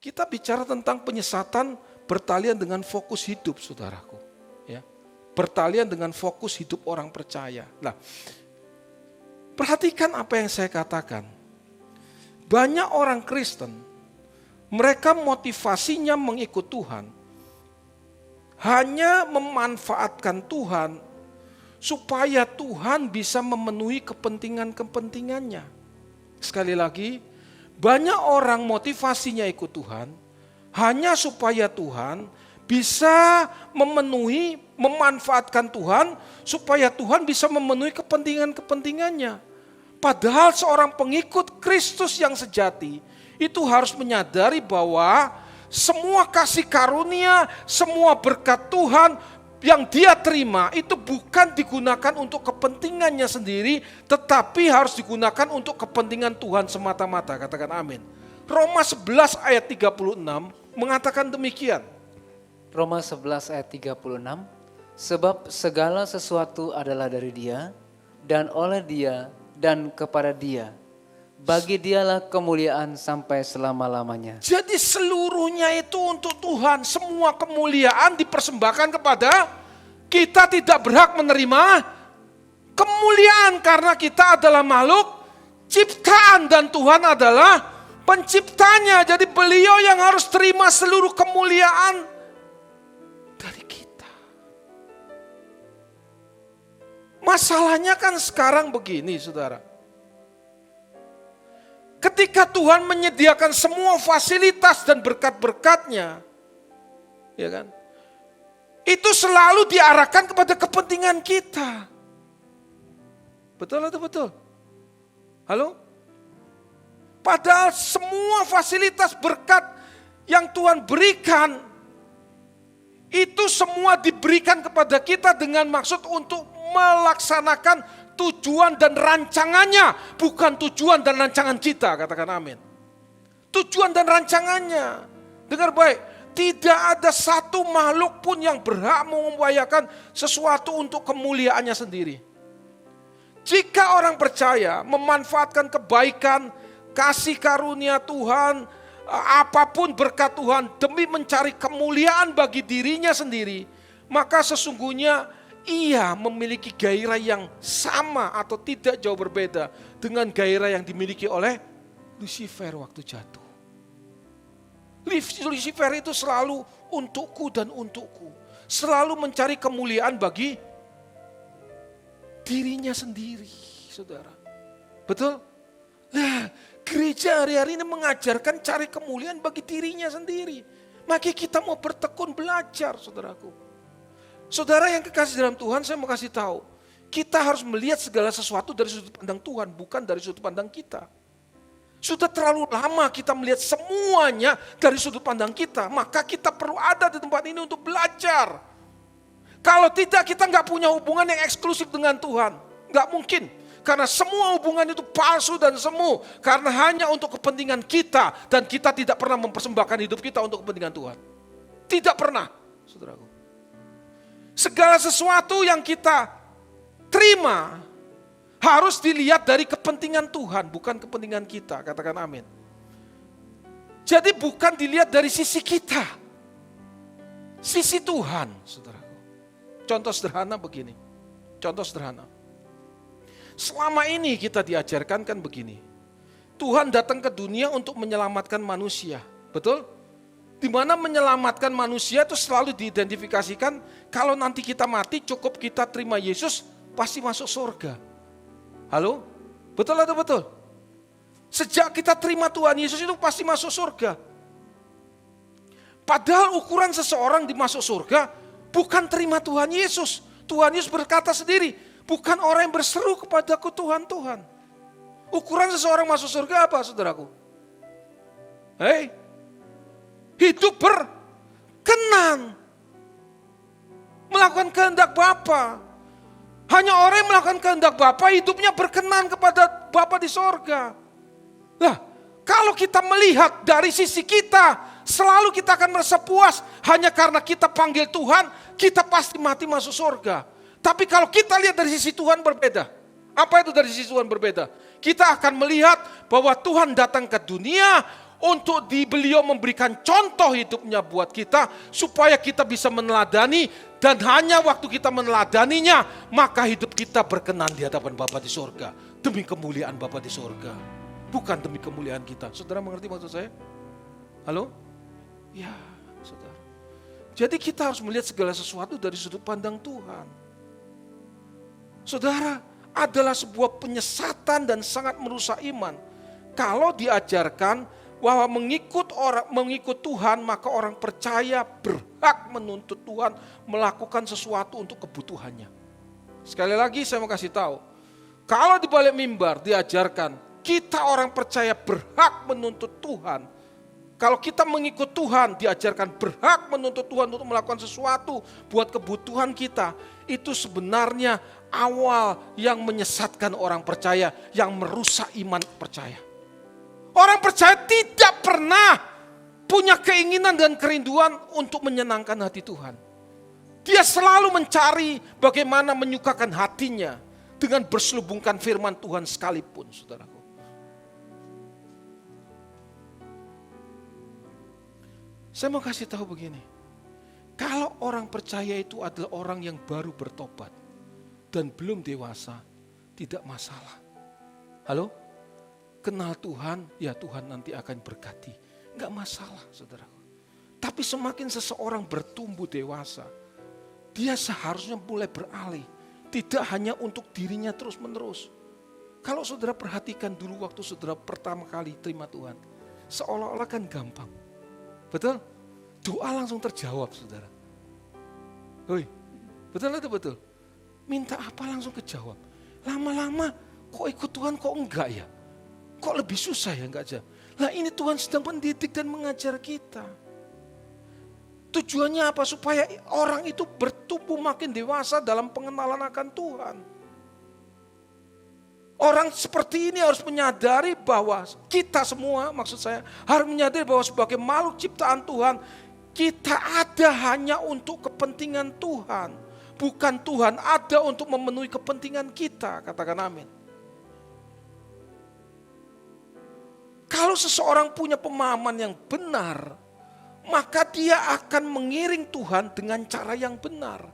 Kita bicara tentang penyesatan bertalian dengan fokus hidup, saudaraku. Ya, bertalian dengan fokus hidup orang percaya. Nah, perhatikan apa yang saya katakan. Banyak orang Kristen, mereka motivasinya mengikut Tuhan, hanya memanfaatkan Tuhan supaya Tuhan bisa memenuhi kepentingan-kepentingannya. Sekali lagi, banyak orang motivasinya ikut Tuhan hanya supaya Tuhan bisa memanfaatkan Tuhan supaya Tuhan bisa memenuhi kepentingan-kepentingannya. Padahal seorang pengikut Kristus yang sejati itu harus menyadari bahwa semua kasih karunia, semua berkat Tuhan yang dia terima itu bukan digunakan untuk kepentingannya sendiri, tetapi harus digunakan untuk kepentingan Tuhan semata-mata. Katakan amin. Roma 11 ayat 36 mengatakan demikian. Roma 11 ayat 36, sebab segala sesuatu adalah dari Dia, dan oleh Dia, dan kepada Dia. Bagi Dialah kemuliaan sampai selama-lamanya. Jadi seluruhnya itu untuk Tuhan. Semua kemuliaan dipersembahkan kepada kita, tidak berhak menerima kemuliaan karena kita adalah makhluk ciptaan dan Tuhan adalah penciptanya. Jadi beliau yang harus terima seluruh kemuliaan dari kita. Masalahnya kan sekarang begini, saudara. Ketika Tuhan menyediakan semua fasilitas dan berkat-berkatnya, ya kan? Itu selalu diarahkan kepada kepentingan kita. Betul atau betul? Halo? Padahal semua fasilitas berkat yang Tuhan berikan, itu semua diberikan kepada kita dengan maksud untuk melaksanakan tujuan dan rancangannya, bukan tujuan dan rancangan kita, katakan amin. Tujuan dan rancangannya, dengar baik, tidak ada satu makhluk pun yang berhak mengupayakan sesuatu untuk kemuliaannya sendiri. Jika orang percaya memanfaatkan kebaikan, kasih karunia Tuhan, apapun berkat Tuhan demi mencari kemuliaan bagi dirinya sendiri, maka sesungguhnya ia memiliki gairah yang sama atau tidak jauh berbeda dengan gairah yang dimiliki oleh Lucifer waktu jatuh. Lucifer itu selalu untukku dan untukku. Selalu mencari kemuliaan bagi dirinya sendiri, saudara. Betul? Nah, gereja hari-hari ini mengajarkan cari kemuliaan bagi dirinya sendiri. Maka kita mau bertekun belajar, saudaraku. Saudara yang kekasih dalam Tuhan, saya mau kasih tahu, kita harus melihat segala sesuatu dari sudut pandang Tuhan, bukan dari sudut pandang kita. Sudah terlalu lama kita melihat semuanya dari sudut pandang kita, maka kita perlu ada di tempat ini untuk belajar. Kalau tidak, kita nggak punya hubungan yang eksklusif dengan Tuhan, nggak mungkin. Karena semua hubungan itu palsu dan semu, karena hanya untuk kepentingan kita, dan kita tidak pernah mempersembahkan hidup kita untuk kepentingan Tuhan. Tidak pernah, saudaraku. Segala sesuatu yang kita terima harus dilihat dari kepentingan Tuhan, bukan kepentingan kita. Katakan amin. Jadi bukan dilihat dari sisi kita, sisi Tuhan, saudaraku. Contoh sederhana begini. Contoh sederhana. Selama ini kita diajarkan kan begini. Tuhan datang ke dunia untuk menyelamatkan manusia. Betul? Di mana menyelamatkan manusia itu selalu diidentifikasikan kalau nanti kita mati cukup kita terima Yesus pasti masuk surga. Halo? Betul atau betul? Sejak kita terima Tuhan Yesus itu pasti masuk surga. Padahal ukuran seseorang dimasuk surga bukan terima Tuhan Yesus. Tuhan Yesus berkata sendiri, bukan orang yang berseru kepadaku Tuhan, Tuhan. Ukuran seseorang masuk surga apa, saudaraku? Hei, hidup berkenan, melakukan kehendak Bapa. Hanya orang yang melakukan kehendak Bapa hidupnya berkenan kepada Bapa di sorga. Nah, kalau kita melihat dari sisi kita, selalu kita akan merasa puas hanya karena kita panggil Tuhan, kita pasti mati masuk sorga. Tapi kalau kita lihat dari sisi Tuhan berbeda. Apa itu dari sisi Tuhan berbeda? Kita akan melihat bahwa Tuhan datang ke dunia untuk beliau memberikan contoh hidupnya buat kita, supaya kita bisa meneladani, dan hanya waktu kita meneladaninya, maka hidup kita berkenan di hadapan Bapa di sorga, demi kemuliaan Bapa di sorga, bukan demi kemuliaan kita. Saudara mengerti maksud saya? Halo? Ya, saudara. Jadi kita harus melihat segala sesuatu dari sudut pandang Tuhan. Saudara, adalah sebuah penyesatan dan sangat merusak iman kalau diajarkan bahwa mengikut Tuhan, maka orang percaya berhak menuntut Tuhan melakukan sesuatu untuk kebutuhannya. Sekali lagi saya mau kasih tahu, kalau di balik mimbar diajarkan kita orang percaya berhak menuntut Tuhan. Kalau kita mengikut Tuhan diajarkan berhak menuntut Tuhan untuk melakukan sesuatu buat kebutuhan kita. Itu sebenarnya awal yang menyesatkan orang percaya, yang merusak iman percaya. Orang percaya tidak pernah punya keinginan dan kerinduan untuk menyenangkan hati Tuhan. Dia selalu mencari bagaimana menyukakan hatinya dengan berselubungkan firman Tuhan sekalipun, saudaraku. Saya mau kasih tahu begini, kalau orang percaya itu adalah orang yang baru bertobat dan belum dewasa, tidak masalah. Halo? Kenal Tuhan, ya Tuhan nanti akan berkati. Enggak masalah, saudaraku. Tapi semakin seseorang bertumbuh dewasa, dia seharusnya mulai beralih. Tidak hanya untuk dirinya terus menerus. Kalau saudara perhatikan dulu waktu saudara pertama kali terima Tuhan, seolah-olah kan gampang. Betul? Doa langsung terjawab, saudara. Hoi, betul atau betul? Minta apa langsung kejawab. Lama-lama kok ikut Tuhan kok enggak ya? Kok lebih susah ya enggak aja? Lah ini Tuhan sedang mendidik dan mengajar kita. Tujuannya apa? Supaya orang itu bertumbuh makin dewasa dalam pengenalan akan Tuhan. Orang seperti ini harus menyadari bahwa kita semua, maksud saya, harus menyadari bahwa sebagai makhluk ciptaan Tuhan, kita ada hanya untuk kepentingan Tuhan. Bukan Tuhan ada untuk memenuhi kepentingan kita, katakan amin. Kalau seseorang punya pemahaman yang benar, maka dia akan mengiring Tuhan dengan cara yang benar.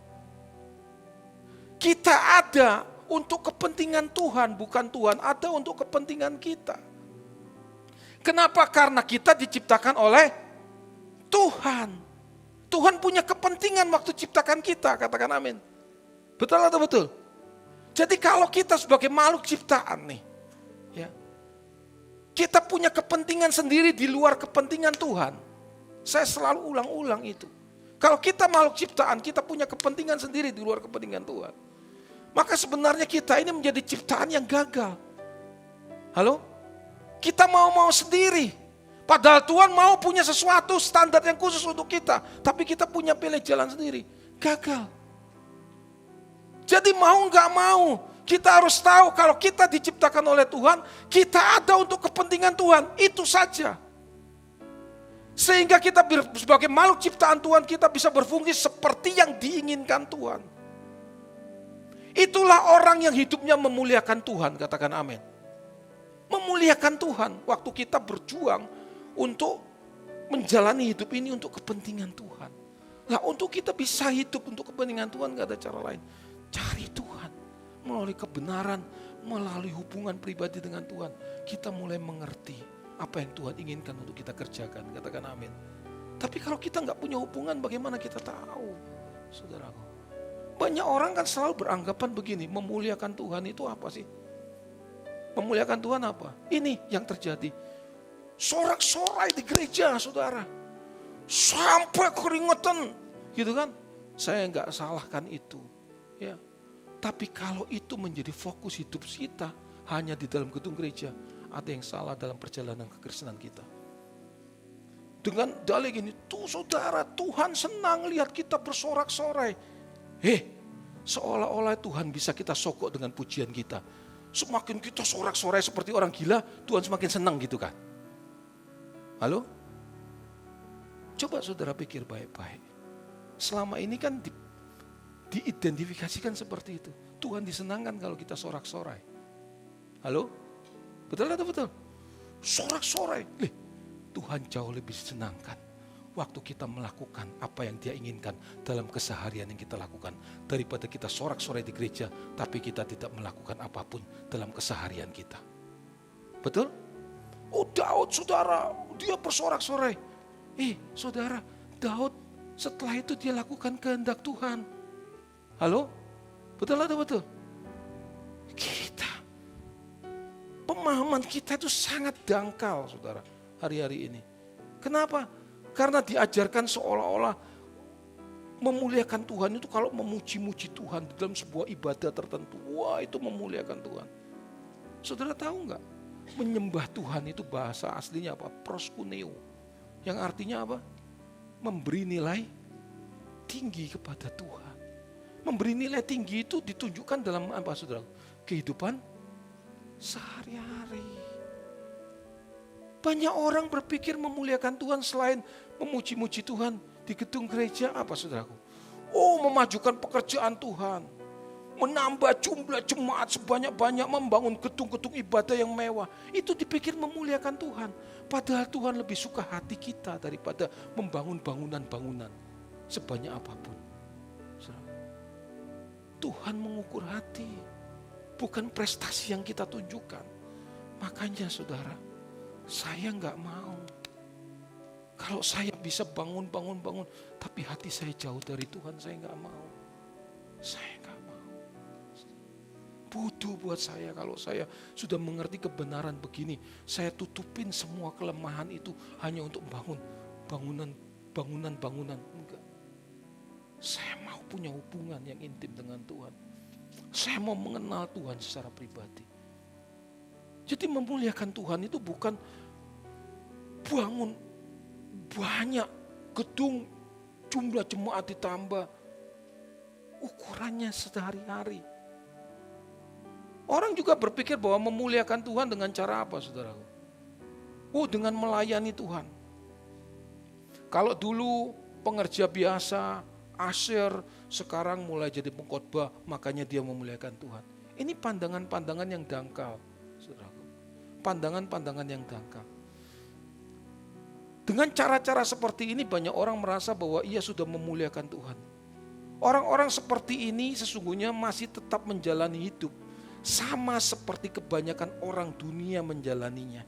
Kita ada untuk kepentingan Tuhan, bukan Tuhan ada untuk kepentingan kita. Kenapa? Karena kita diciptakan oleh Tuhan. Tuhan punya kepentingan waktu ciptakan kita, katakan amin. Betul atau betul? Jadi kalau kita sebagai makhluk ciptaan nih, ya, kita punya kepentingan sendiri di luar kepentingan Tuhan. Saya selalu ulang-ulang itu. Kalau kita makhluk ciptaan, kita punya kepentingan sendiri di luar kepentingan Tuhan. Maka sebenarnya kita ini menjadi ciptaan yang gagal. Halo? Kita mau-mau sendiri. Padahal Tuhan mau punya sesuatu standar yang khusus untuk kita. Tapi kita punya pilih jalan sendiri. Gagal. Jadi mau gak mau, kita harus tahu kalau kita diciptakan oleh Tuhan, kita ada untuk kepentingan Tuhan, itu saja. Sehingga kita sebagai makhluk ciptaan Tuhan, kita bisa berfungsi seperti yang diinginkan Tuhan. Itulah orang yang hidupnya memuliakan Tuhan, katakan amin. Memuliakan Tuhan, waktu kita berjuang untuk menjalani hidup ini untuk kepentingan Tuhan. Nah, untuk kita bisa hidup untuk kepentingan Tuhan, gak ada cara lain. Cari Tuhan. Melalui kebenaran, melalui hubungan pribadi dengan Tuhan, kita mulai mengerti apa yang Tuhan inginkan untuk kita kerjakan. Katakan amin. Tapi kalau kita nggak punya hubungan, bagaimana kita tahu, saudaraku? Banyak orang kan selalu beranggapan begini, memuliakan Tuhan itu apa sih? Memuliakan Tuhan apa? Ini yang terjadi. Sorak-sorai di gereja, saudara. Sampai keringetan, gitu kan? Saya nggak salahkan itu. Ya. Tapi kalau itu menjadi fokus hidup kita hanya di dalam gedung gereja, ada yang salah dalam perjalanan kekristenan kita. Dengan dalih gini, tuh saudara, Tuhan senang lihat kita bersorak-sorai. Seolah-olah Tuhan bisa kita sogok dengan pujian kita. Semakin kita sorak-sorai seperti orang gila, Tuhan semakin senang gitu kan. Halo? Coba saudara pikir baik-baik. Selama ini kan diidentifikasikan seperti itu. Tuhan disenangkan kalau kita sorak-sorai. Halo? Betul atau betul? Sorak-sorai. Tuhan jauh lebih senangkan waktu kita melakukan apa yang Dia inginkan dalam keseharian yang kita lakukan, daripada kita sorak-sorai di gereja tapi kita tidak melakukan apapun dalam keseharian kita. Betul? Oh, Daud, saudara, dia bersorak-sorai. Saudara, Daud setelah itu dia lakukan kehendak Tuhan. Halo? Betul atau betul? Kita, pemahaman kita itu sangat dangkal, saudara, hari-hari ini. Kenapa? Karena diajarkan seolah-olah memuliakan Tuhan itu kalau memuji-muji Tuhan di dalam sebuah ibadah tertentu. Wah, itu memuliakan Tuhan. Saudara tahu enggak? Menyembah Tuhan itu bahasa aslinya apa? Proskuneo. Yang artinya apa? Memberi nilai tinggi kepada Tuhan. Memberi nilai tinggi itu ditunjukkan dalam apa, saudara? Kehidupan sehari-hari. Banyak orang berpikir memuliakan Tuhan selain memuji-muji Tuhan di gedung gereja apa, saudaraku? Oh, memajukan pekerjaan Tuhan. Menambah jumlah jemaat sebanyak-banyak, membangun gedung-gedung ibadah yang mewah. Itu dipikir memuliakan Tuhan. Padahal Tuhan lebih suka hati kita daripada membangun bangunan-bangunan sebanyak apapun. Tuhan mengukur hati, bukan prestasi yang kita tunjukkan. Makanya saudara, saya nggak mau. Kalau saya bisa bangun, tapi hati saya jauh dari Tuhan, saya nggak mau. Saya nggak mau. Bodoh buat saya kalau saya sudah mengerti kebenaran begini. Saya tutupin semua kelemahan itu hanya untuk bangun bangunan. Enggak. Saya mau punya hubungan yang intim dengan Tuhan. Saya mau mengenal Tuhan secara pribadi. Jadi memuliakan Tuhan itu bukan bangun banyak gedung, jumlah jemaat ditambah. Ukurannya sehari-hari. Orang juga berpikir bahwa memuliakan Tuhan dengan cara apa, saudaraku? Oh, dengan melayani Tuhan. Kalau dulu pengerja biasa, Asher, sekarang mulai jadi pengkhotbah, makanya dia memuliakan Tuhan. Ini pandangan-pandangan yang dangkal, saudaraku. Pandangan-pandangan yang dangkal. Dengan cara-cara seperti ini banyak orang merasa bahwa ia sudah memuliakan Tuhan. Orang-orang seperti ini sesungguhnya masih tetap menjalani hidup sama seperti kebanyakan orang dunia menjalaninya.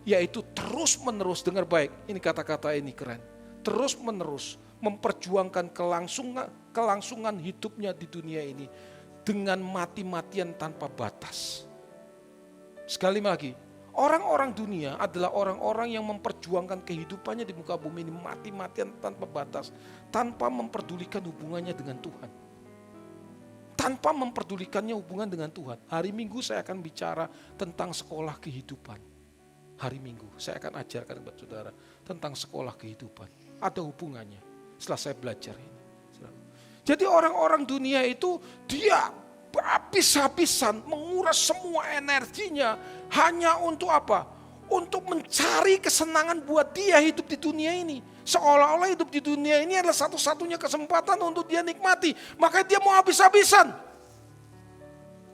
Yaitu terus-menerus, dengar baik, ini kata-kata ini keren. Terus-menerus memperjuangkan kelangsungan hidupnya di dunia ini dengan mati-matian tanpa batas. Sekali lagi, orang-orang dunia adalah orang-orang yang memperjuangkan kehidupannya di muka bumi ini mati-matian tanpa batas, tanpa memperdulikan hubungannya dengan Tuhan. Tanpa memperdulikannya hubungan dengan Tuhan. Hari Minggu saya akan bicara tentang sekolah kehidupan. Hari Minggu saya akan ajarkan kepada saudara tentang sekolah kehidupan. Ada hubungannya setelah saya belajar ini. Jadi orang-orang dunia itu dia habis-habisan menguras semua energinya hanya untuk apa? Untuk mencari kesenangan buat dia hidup di dunia ini. Seolah-olah hidup di dunia ini adalah satu-satunya kesempatan untuk dia nikmati. Makanya dia mau habis-habisan.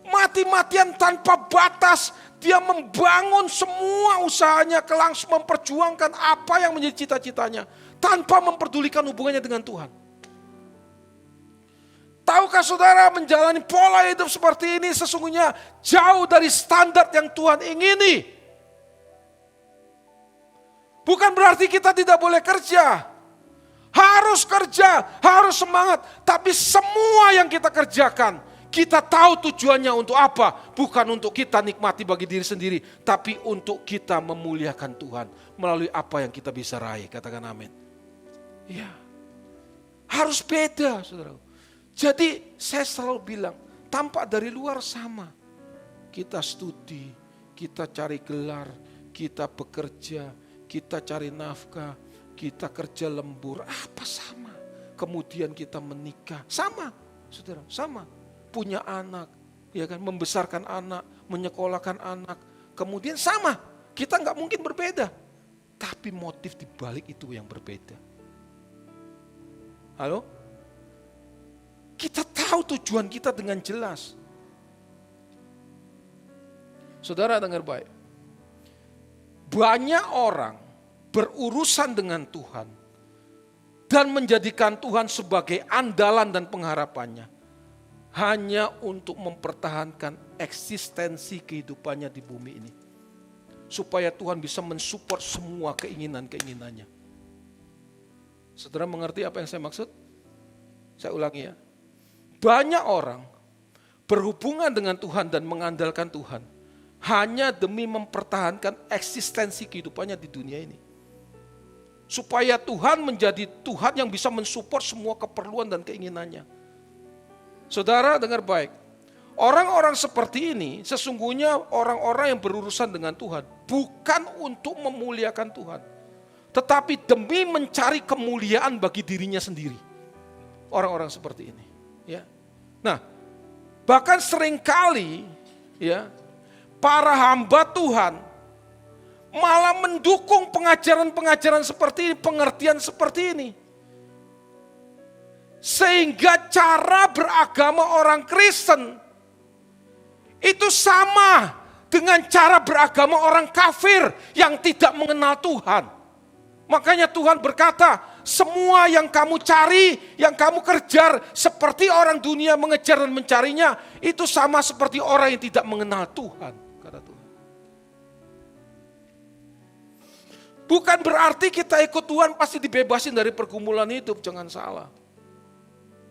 Mati-matian tanpa batas. Dia membangun semua usahanya, langsung memperjuangkan apa yang menjadi cita-citanya. Tanpa memperdulikan hubungannya dengan Tuhan. Tahukah saudara, menjalani pola hidup seperti ini sesungguhnya jauh dari standar yang Tuhan ingini. Bukan berarti kita tidak boleh kerja. Harus kerja, harus semangat. Tapi semua yang kita kerjakan, kita tahu tujuannya untuk apa. Bukan untuk kita nikmati bagi diri sendiri. Tapi untuk kita memuliakan Tuhan. Melalui apa yang kita bisa raih. Katakan amin. Ya, harus beda, saudara. Jadi saya selalu bilang, tampak dari luar sama. Kita studi, kita cari gelar, kita bekerja, kita cari nafkah, kita kerja lembur, apa sama. Kemudian kita menikah, sama, saudara, sama. Punya anak, ya kan, membesarkan anak, menyekolahkan anak, kemudian sama. Kita nggak mungkin berbeda, tapi motif di balik itu yang berbeda. Halo? Kita tahu tujuan kita dengan jelas. Saudara dengar baik. Banyak orang berurusan dengan Tuhan dan menjadikan Tuhan sebagai andalan dan pengharapannya hanya untuk mempertahankan eksistensi kehidupannya di bumi ini. Supaya Tuhan bisa mensupport semua keinginan-keinginannya. Saudara mengerti apa yang saya maksud? Saya ulangi ya. Banyak orang berhubungan dengan Tuhan dan mengandalkan Tuhan hanya demi mempertahankan eksistensi kehidupannya di dunia ini. Supaya Tuhan menjadi Tuhan yang bisa mensupport semua keperluan dan keinginannya. Saudara dengar baik. Orang-orang seperti ini sesungguhnya orang-orang yang berurusan dengan Tuhan. Bukan untuk memuliakan Tuhan. Tetapi demi mencari kemuliaan bagi dirinya sendiri. Orang-orang seperti ini. Ya. Nah, bahkan seringkali ya, para hamba Tuhan malah mendukung pengajaran-pengajaran seperti ini, pengertian seperti ini. Sehingga cara beragama orang Kristen itu sama dengan cara beragama orang kafir yang tidak mengenal Tuhan. Makanya Tuhan berkata, semua yang kamu cari, yang kamu kejar, seperti orang dunia mengejar dan mencarinya, itu sama seperti orang yang tidak mengenal Tuhan, kata Tuhan. Bukan berarti kita ikut Tuhan pasti dibebasin dari pergumulan hidup, jangan salah.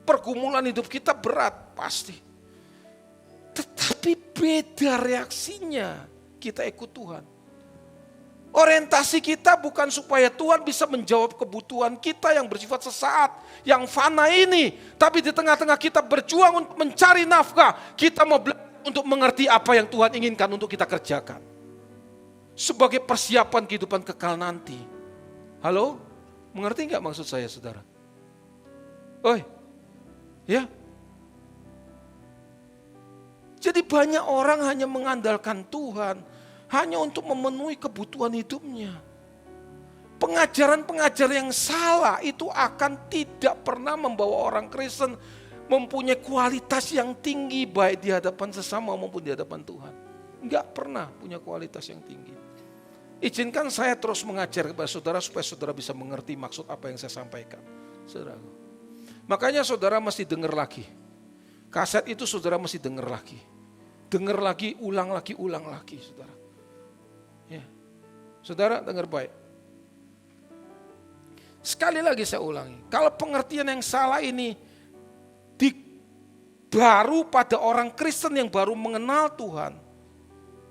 Pergumulan hidup kita berat, pasti. Tetapi beda reaksinya kita ikut Tuhan. Orientasi kita bukan supaya Tuhan bisa menjawab kebutuhan kita yang bersifat sesaat, yang fana ini. Tapi di tengah-tengah kita berjuang untuk mencari nafkah, kita mau belajar untuk mengerti apa yang Tuhan inginkan untuk kita kerjakan. Sebagai persiapan kehidupan kekal nanti. Halo? Mengerti nggak maksud saya, saudara? Oi, ya? Jadi banyak orang hanya mengandalkan Tuhan hanya untuk memenuhi kebutuhan hidupnya. Pengajaran-pengajaran yang salah itu akan tidak pernah membawa orang Kristen mempunyai kualitas yang tinggi baik di hadapan sesama maupun di hadapan Tuhan. Enggak pernah punya kualitas yang tinggi. Izinkan saya terus mengajar kepada saudara supaya saudara bisa mengerti maksud apa yang saya sampaikan. Saudara. Makanya saudara mesti dengar lagi. Kaset itu saudara mesti dengar lagi. Dengar lagi, ulang lagi, saudara. Ya. Saudara dengar baik. Sekali lagi saya ulangi. Kalau pengertian yang salah ini baru pada orang Kristen yang baru mengenal Tuhan,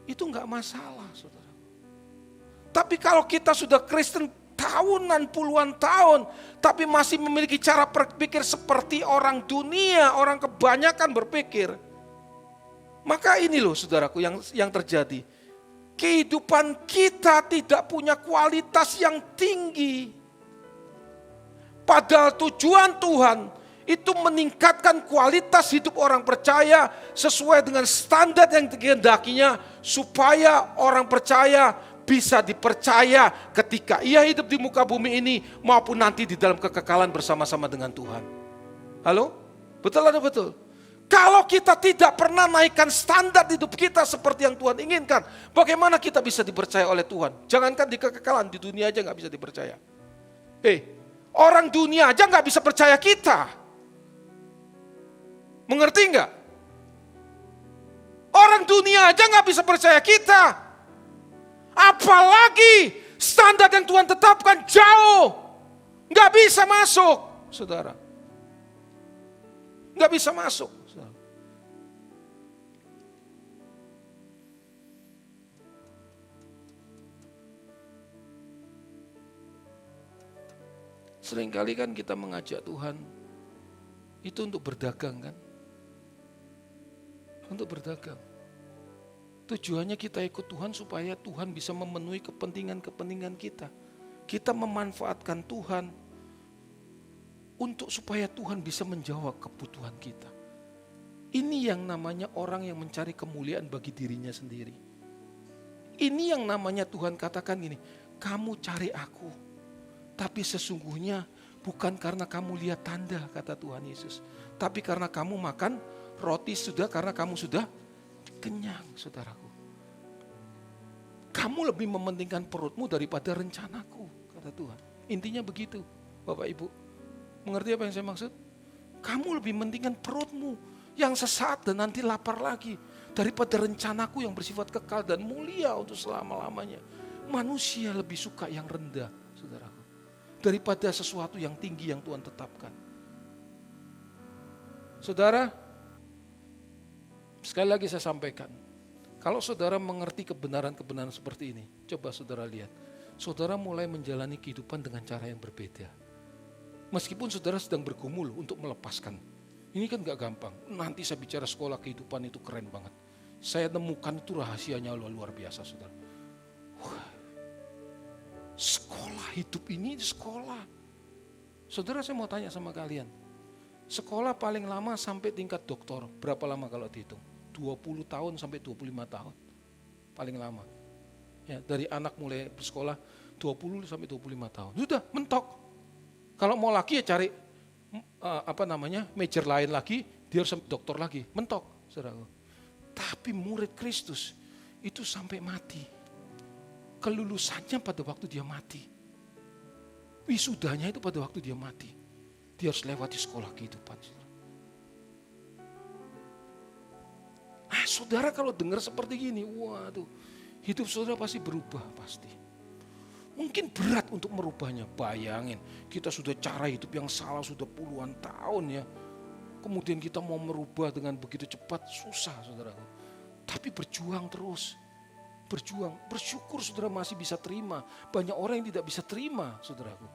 itu enggak masalah, saudara. Tapi kalau kita sudah Kristen tahunan, puluhan tahun, tapi masih memiliki cara berpikir seperti orang dunia, orang kebanyakan berpikir, maka ini loh saudaraku yang terjadi. Kehidupan kita tidak punya kualitas yang tinggi. Padahal tujuan Tuhan itu meningkatkan kualitas hidup orang percaya sesuai dengan standar yang dikehendakinya supaya orang percaya bisa dipercaya ketika ia hidup di muka bumi ini maupun nanti di dalam kekekalan bersama-sama dengan Tuhan. Halo? Betul atau betul? Kalau kita tidak pernah naikkan standar hidup kita seperti yang Tuhan inginkan, bagaimana kita bisa dipercaya oleh Tuhan? Jangankan di kekekalan, di dunia aja gak bisa dipercaya. Orang dunia aja gak bisa percaya kita. Mengerti gak? Orang dunia aja gak bisa percaya kita. Apalagi standar yang Tuhan tetapkan jauh. Gak bisa masuk, saudara. Gak bisa masuk. Seringkali kan kita mengajak Tuhan itu untuk berdagang kan. Untuk berdagang. Tujuannya kita ikut Tuhan supaya Tuhan bisa memenuhi kepentingan-kepentingan kita. Kita memanfaatkan Tuhan untuk supaya Tuhan bisa menjawab kebutuhan kita. Ini yang namanya orang yang mencari kemuliaan bagi dirinya sendiri. Ini yang namanya Tuhan katakan gini, kamu cari aku. Tapi sesungguhnya bukan karena kamu lihat tanda, kata Tuhan Yesus. Tapi karena kamu makan roti karena kamu sudah kenyang, saudaraku. Kamu lebih mementingkan perutmu daripada rencanaku, kata Tuhan. Intinya begitu, Bapak Ibu. Mengerti apa yang saya maksud? Kamu lebih pentingkan perutmu yang sesaat dan nanti lapar lagi daripada rencanaku yang bersifat kekal dan mulia untuk selama-lamanya. Manusia lebih suka yang rendah, saudaraku, daripada sesuatu yang tinggi yang Tuhan tetapkan. Saudara, sekali lagi saya sampaikan, kalau saudara mengerti kebenaran-kebenaran seperti ini, coba saudara lihat, saudara mulai menjalani kehidupan dengan cara yang berbeda. Meskipun saudara sedang bergumul untuk melepaskan, ini kan gak gampang. Nanti saya bicara sekolah kehidupan itu keren banget. Saya temukan itu rahasianya luar biasa, saudara. Wah, sekolah hidup ini sekolah. Saudara, saya mau tanya sama kalian. Sekolah paling lama sampai tingkat doktor, berapa lama kalau dihitung? 20 tahun sampai 25 tahun. Paling lama. Ya, dari anak mulai bersekolah 20 sampai 25 tahun. Sudah, mentok. Kalau mau lagi ya cari major lain lagi, dia harus dokter lagi, mentok, saudara. Tapi murid Kristus itu sampai mati. Kelulusannya pada waktu dia mati. Wisudanya itu pada waktu dia mati. Dia harus lewati sekolah kehidupan. Saudara kalau dengar seperti gini, waduh, hidup saudara pasti berubah, pasti. Mungkin berat untuk merubahnya. Bayangin, kita sudah cara hidup yang salah sudah puluhan tahun ya. Kemudian kita mau merubah dengan begitu cepat, susah, saudaraku. Tapi berjuang terus. Berjuang, bersyukur saudara masih bisa terima. Banyak orang yang tidak bisa terima, saudaraku.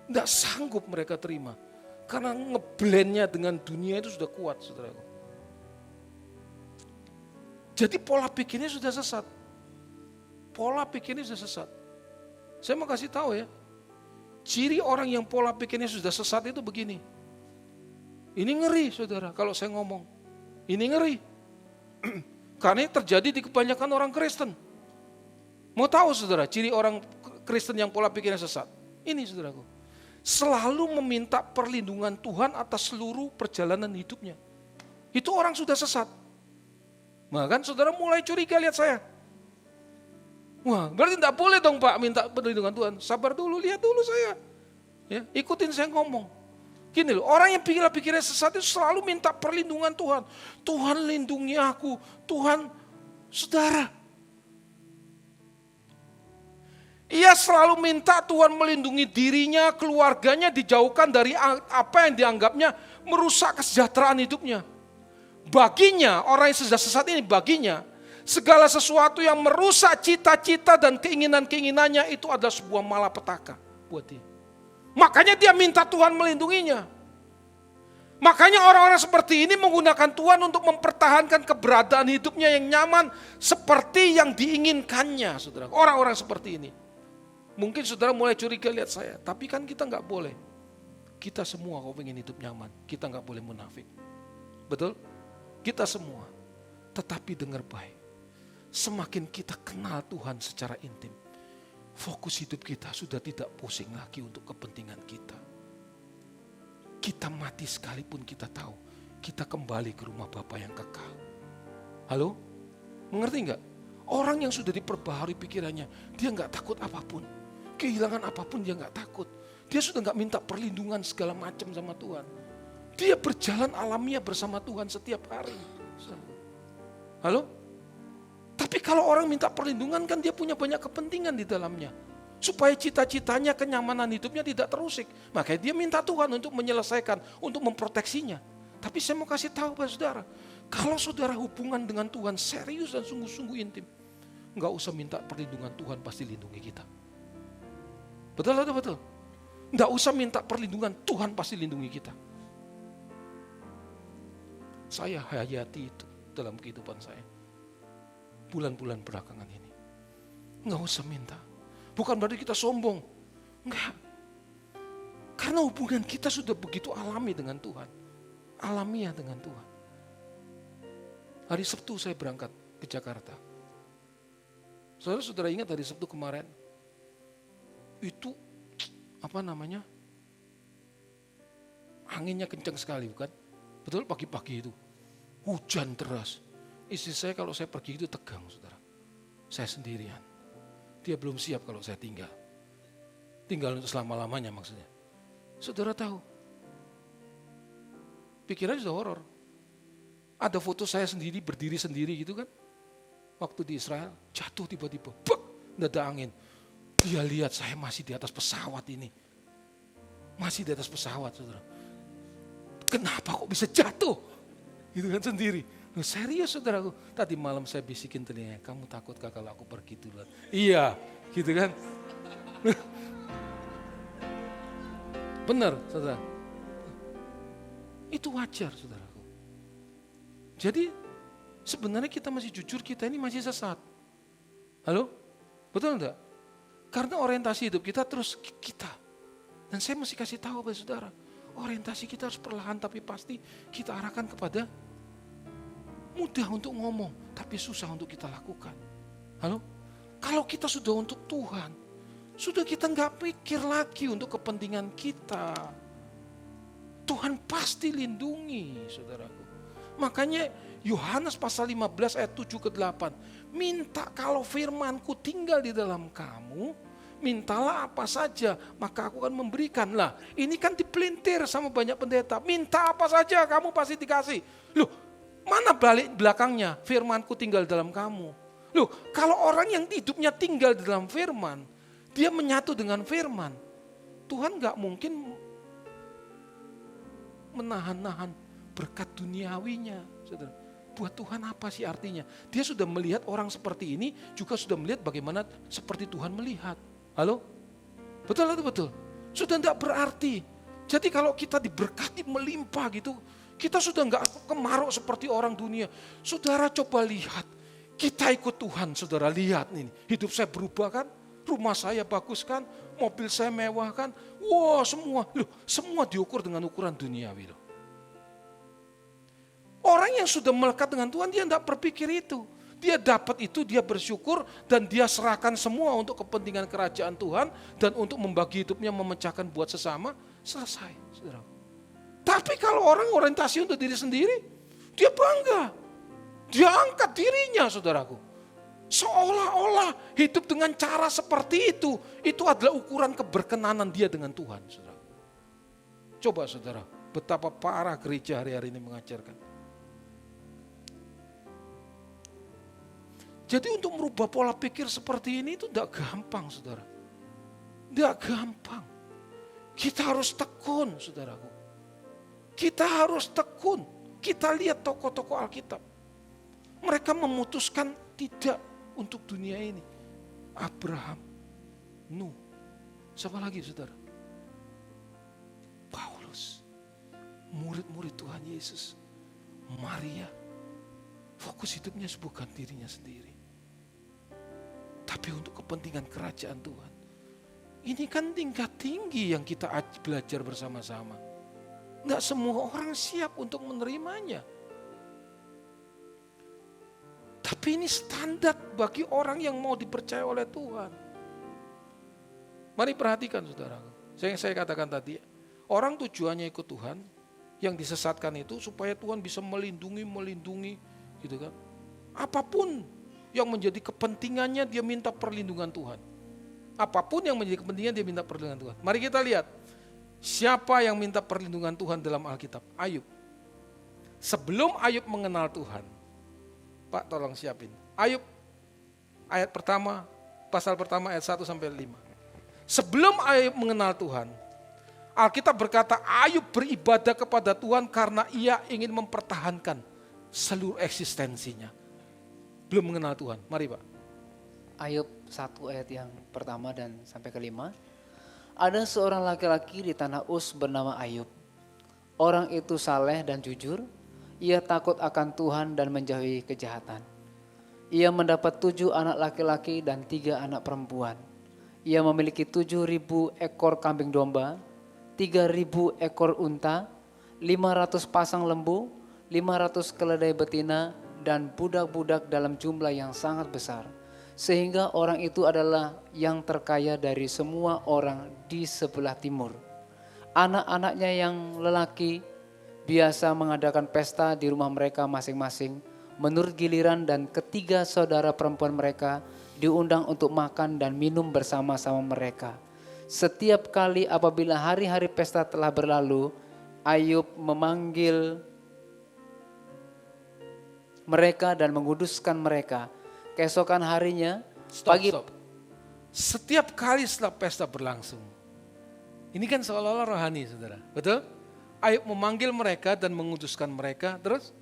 Tidak sanggup mereka terima. Karena ngeblendnya dengan dunia itu sudah kuat, saudaraku. Jadi pola pikirnya sudah sesat. Pola pikirnya sudah sesat. Saya mau kasih tahu ya. Ciri orang yang pola pikirnya sudah sesat itu begini. Ini ngeri, saudara, kalau saya ngomong. Ini ngeri. Karena ini terjadi di kebanyakan orang Kristen. Mau tahu, saudara, ciri orang Kristen yang pola pikirnya sesat? Ini, saudaraku. Selalu meminta perlindungan Tuhan atas seluruh perjalanan hidupnya. Itu orang sudah sesat. Nah kan saudara mulai curiga, lihat saya. Wah, berarti tidak boleh dong Pak minta perlindungan Tuhan. Sabar dulu, lihat dulu saya. Ya, ikutin saya ngomong. Gini loh, orang yang pikirnya sesat itu selalu minta perlindungan Tuhan. Tuhan lindungi aku, Tuhan, saudara. Ia selalu minta Tuhan melindungi dirinya, keluarganya dijauhkan dari apa yang dianggapnya merusak kesejahteraan hidupnya. Baginya, orang yang sudah sesat ini baginya, segala sesuatu yang merusak cita-cita dan keinginan-keinginannya itu adalah sebuah malapetaka buat dia. Makanya dia minta Tuhan melindunginya. Makanya orang-orang seperti ini menggunakan Tuhan untuk mempertahankan keberadaan hidupnya yang nyaman seperti yang diinginkannya, saudara. Orang-orang seperti ini. Mungkin saudara mulai curiga lihat saya, tapi kan kita nggak boleh. Kita semua kalau ingin hidup nyaman, kita nggak boleh munafik. Betul? Kita semua. Tetapi dengar baik. Semakin kita kenal Tuhan secara intim, fokus hidup kita sudah tidak pusing lagi untuk kepentingan kita. Kita mati sekalipun kita tahu, kita kembali ke rumah Bapa yang kekal. Halo? Mengerti enggak? Orang yang sudah diperbaharui pikirannya, dia enggak takut apapun. Kehilangan apapun dia enggak takut. Dia sudah enggak minta perlindungan segala macam sama Tuhan. Dia berjalan alamiah bersama Tuhan setiap hari. Halo? Tapi kalau orang minta perlindungan kan dia punya banyak kepentingan di dalamnya. Supaya cita-citanya, kenyamanan hidupnya tidak terusik. Makanya dia minta Tuhan untuk menyelesaikan, untuk memproteksinya. Tapi saya mau kasih tahu pada saudara, kalau saudara hubungan dengan Tuhan serius dan sungguh-sungguh intim, enggak usah minta perlindungan, Tuhan pasti lindungi kita. Betul atau betul? Enggak usah minta perlindungan, Tuhan pasti lindungi kita. Saya hayati itu dalam kehidupan saya. Bulan-bulan belakangan ini. Enggak usah minta. Bukan berarti kita sombong. Enggak. Karena hubungan kita sudah begitu alami dengan Tuhan. Alamiah dengan Tuhan. Hari Sabtu saya berangkat ke Jakarta. Saudara-saudara ingat hari Sabtu kemarin? Itu anginnya kencang sekali, bukan? Betul, pagi-pagi itu. Hujan deras. Istri saya kalau saya pergi itu tegang, saudara. Saya sendirian. Dia belum siap kalau saya tinggal. Tinggal untuk selama-lamanya maksudnya. Saudara tahu, pikirannya sudah horor. Ada foto saya sendiri, berdiri sendiri gitu kan. Waktu di Israel, jatuh tiba-tiba, nggak ada angin. Dia lihat saya masih di atas pesawat ini. Masih di atas pesawat, saudara. Kenapa kok bisa jatuh? Gitu kan sendiri. Loh, serius saudaraku. Tadi malam saya bisikin telinganya, kamu takut kalau aku pergi duluan? Iya, gitu kan. Benar, saudara. Itu wajar, saudaraku. Jadi sebenarnya kita masih jujur, kita ini masih sesat. Halo? Betul enggak? Karena orientasi hidup kita terus kita. Dan saya mesti kasih tahu kepada saudara, orientasi kita harus perlahan tapi pasti kita arahkan kepada mudah untuk ngomong, tapi susah untuk kita lakukan. Halo? Kalau kita sudah untuk Tuhan, sudah kita nggak pikir lagi untuk kepentingan kita. Tuhan pasti lindungi, saudaraku. Makanya Yohanes pasal 15 ayat 7 ke 8. Minta kalau firmanku tinggal di dalam kamu, mintalah apa saja, maka aku akan memberikan. Lah, ini kan dipelintir sama banyak pendeta. Minta apa saja, kamu pasti dikasih. Loh, mana balik belakangnya? Firmanku tinggal dalam kamu. Loh, kalau orang yang hidupnya tinggal di dalam firman, dia menyatu dengan firman, Tuhan gak mungkin menahan-nahan berkat duniawinya. Saudara, buat Tuhan apa sih artinya? Dia sudah melihat orang seperti ini, juga sudah melihat bagaimana seperti Tuhan melihat. Halo? Betul atau betul? Sudah tidak berarti. Jadi kalau kita diberkati melimpah gitu, kita sudah enggak kemaruk seperti orang dunia. Saudara coba lihat, kita ikut Tuhan, saudara lihat nih, hidup saya berubah kan? Rumah saya bagus kan? Mobil saya mewah kan? Wah, semua diukur dengan ukuran duniawi loh. Orang yang sudah melekat dengan Tuhan, dia tidak berpikir itu. Dia dapat itu, dia bersyukur, dan dia serahkan semua untuk kepentingan kerajaan Tuhan, dan untuk membagi hidupnya, memecahkan buat sesama, selesai. Saudara. Tapi kalau orang orientasi untuk diri sendiri, dia bangga. Dia angkat dirinya, saudaraku. Seolah-olah hidup dengan cara seperti itu adalah ukuran keberkenanan dia dengan Tuhan. Saudara. Coba saudara, betapa parah gereja hari-hari ini mengajarkan. Jadi untuk merubah pola pikir seperti ini itu tidak gampang, saudara. Tidak gampang. Kita harus tekun, saudaraku. Kita harus tekun. Kita lihat tokoh-tokoh Alkitab. Mereka memutuskan tidak untuk dunia ini. Abraham, Nuh, siapa lagi saudara? Paulus, murid-murid Tuhan Yesus, Maria. Fokus hidupnya bukan dirinya sendiri, tapi untuk kepentingan kerajaan Tuhan. Ini kan tingkat tinggi yang kita belajar bersama-sama. Enggak semua orang siap untuk menerimanya. Tapi ini standar bagi orang yang mau dipercaya oleh Tuhan. Mari perhatikan saudaraku. Saya katakan tadi, orang tujuannya ikut Tuhan, yang disesatkan itu supaya Tuhan bisa melindungi, gitu kan. Apapun yang menjadi kepentingannya, dia minta perlindungan Tuhan. Apapun yang menjadi kepentingan, dia minta perlindungan Tuhan. Mari kita lihat, siapa yang minta perlindungan Tuhan dalam Alkitab? Ayub. Sebelum Ayub mengenal Tuhan, Pak tolong siapin. Ayub ayat pertama, pasal pertama ayat 1 sampai 5. Sebelum Ayub mengenal Tuhan, Alkitab berkata Ayub beribadah kepada Tuhan karena ia ingin mempertahankan seluruh eksistensinya. Belum mengenal Tuhan. Mari Pak. Ayub 1 ayat yang pertama dan sampai ke-5. Ada seorang laki-laki di tanah Uz bernama Ayub. Orang itu saleh dan jujur. Ia takut akan Tuhan dan menjauhi kejahatan. Ia mendapat 7 anak laki-laki dan 3 anak perempuan. Ia memiliki 7.000 ekor kambing domba, 3.000 ekor unta, 500 pasang lembu, 500 keledai betina, dan budak-budak dalam jumlah yang sangat besar. Sehingga orang itu adalah yang terkaya dari semua orang di sebelah timur. Anak-anaknya yang lelaki biasa mengadakan pesta di rumah mereka masing-masing menurut giliran, dan ketiga saudara perempuan mereka diundang untuk makan dan minum bersama-sama mereka. Setiap kali apabila hari-hari pesta telah berlalu, Ayub memanggil mereka dan menguduskan mereka. Keesokan harinya, Stop. Setiap kali setelah pesta berlangsung. Ini kan seolah-olah rohani, saudara. Betul? Ayub memanggil mereka dan menguduskan mereka. Terus?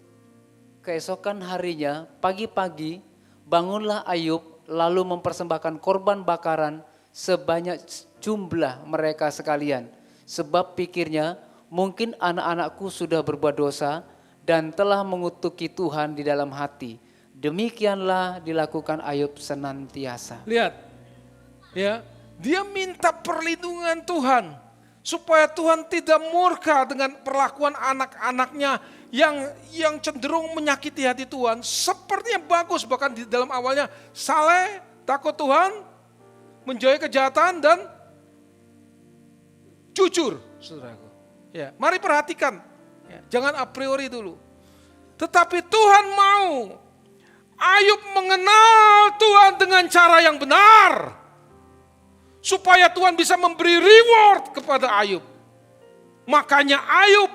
Keesokan harinya, pagi-pagi, bangunlah Ayub lalu mempersembahkan korban bakaran sebanyak jumlah mereka sekalian. Sebab pikirnya, mungkin anak-anakku sudah berbuat dosa dan telah mengutuki Tuhan di dalam hati. Demikianlah dilakukan Ayub senantiasa. Lihat, ya, dia minta perlindungan Tuhan supaya Tuhan tidak murka dengan perlakuan anak-anaknya yang cenderung menyakiti hati Tuhan. Sepertinya bagus, bahkan di dalam awalnya saleh, takut Tuhan, menjauhi kejahatan dan jujur, saudaraku. Ya, mari perhatikan, ya, jangan a priori dulu. Tetapi Tuhan mau Ayub mengenal Tuhan dengan cara yang benar. Supaya Tuhan bisa memberi reward kepada Ayub. Makanya Ayub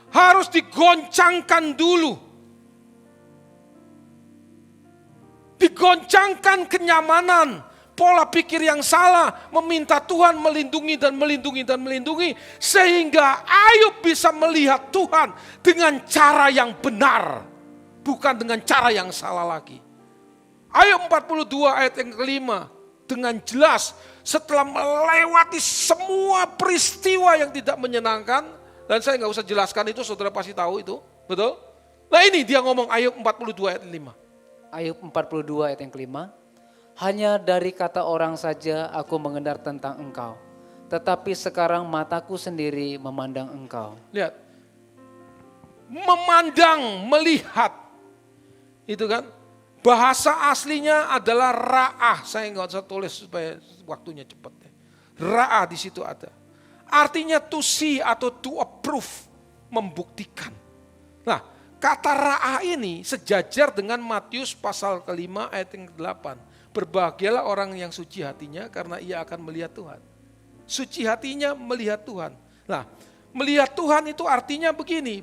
harus digoncangkan dulu. Digoncangkan kenyamanan, pola pikir yang salah, meminta Tuhan melindungi dan melindungi dan melindungi. Sehingga Ayub bisa melihat Tuhan dengan cara yang benar. Bukan dengan cara yang salah lagi. Ayub 42 ayat yang kelima. Dengan jelas setelah melewati semua peristiwa yang tidak menyenangkan. Dan saya gak usah jelaskan itu, saudara pasti tahu itu. Betul? Nah ini dia ngomong Ayub 42 ayat 5. Ayub 42 ayat yang kelima. Hanya dari kata orang saja aku mengendar tentang engkau. Tetapi sekarang mataku sendiri memandang engkau. Lihat. Memandang, melihat. Itu kan. Bahasa aslinya adalah ra'ah. Saya nggak usah tulis supaya waktunya cepat. Ra'ah di situ ada. Artinya to see atau to approve. Membuktikan. Nah, kata ra'ah ini sejajar dengan Matius pasal ke-5 ayat yang ke-8. Berbahagialah orang yang suci hatinya karena ia akan melihat Tuhan. Suci hatinya melihat Tuhan. Nah, melihat Tuhan itu artinya begini.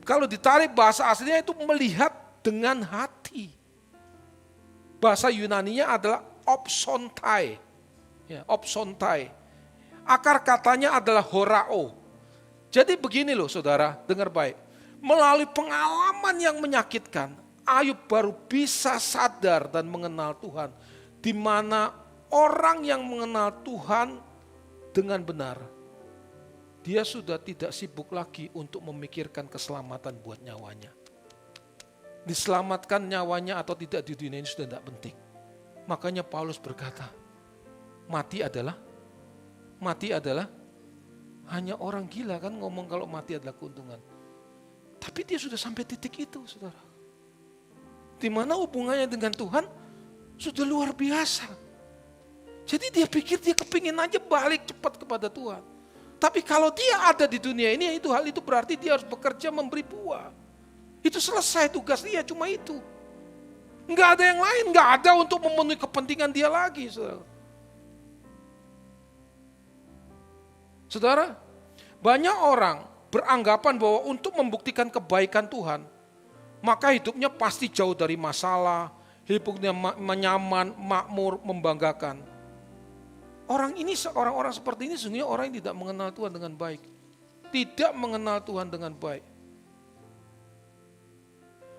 Kalau ditarik bahasa aslinya itu melihat dengan hati. Bahasa Yunaninya adalah opsontai. Ya, opsontai. Akar katanya adalah horao. Jadi begini loh saudara, dengar baik. Melalui pengalaman yang menyakitkan, Ayub baru bisa sadar dan mengenal Tuhan. Di mana orang yang mengenal Tuhan dengan benar, dia sudah tidak sibuk lagi untuk memikirkan keselamatan buat nyawanya. Diselamatkan nyawanya atau tidak di dunia ini sudah tidak penting. Makanya Paulus berkata, mati adalah hanya orang gila kan ngomong kalau mati adalah keuntungan. Tapi dia sudah sampai titik itu, saudara. Di mana hubungannya dengan Tuhan sudah luar biasa. Jadi dia pikir dia kepingin aja balik cepat kepada Tuhan. Tapi kalau dia ada di dunia ini, hal itu berarti dia harus bekerja memberi buah. Itu selesai tugas dia, cuma itu. Enggak ada yang lain, enggak ada untuk memenuhi kepentingan dia lagi. Saudara. Saudara, banyak orang beranggapan bahwa untuk membuktikan kebaikan Tuhan, maka hidupnya pasti jauh dari masalah, hidupnya nyaman, makmur, membanggakan. Orang-orang seperti ini sesungguhnya orang yang tidak mengenal Tuhan dengan baik. Tidak mengenal Tuhan dengan baik.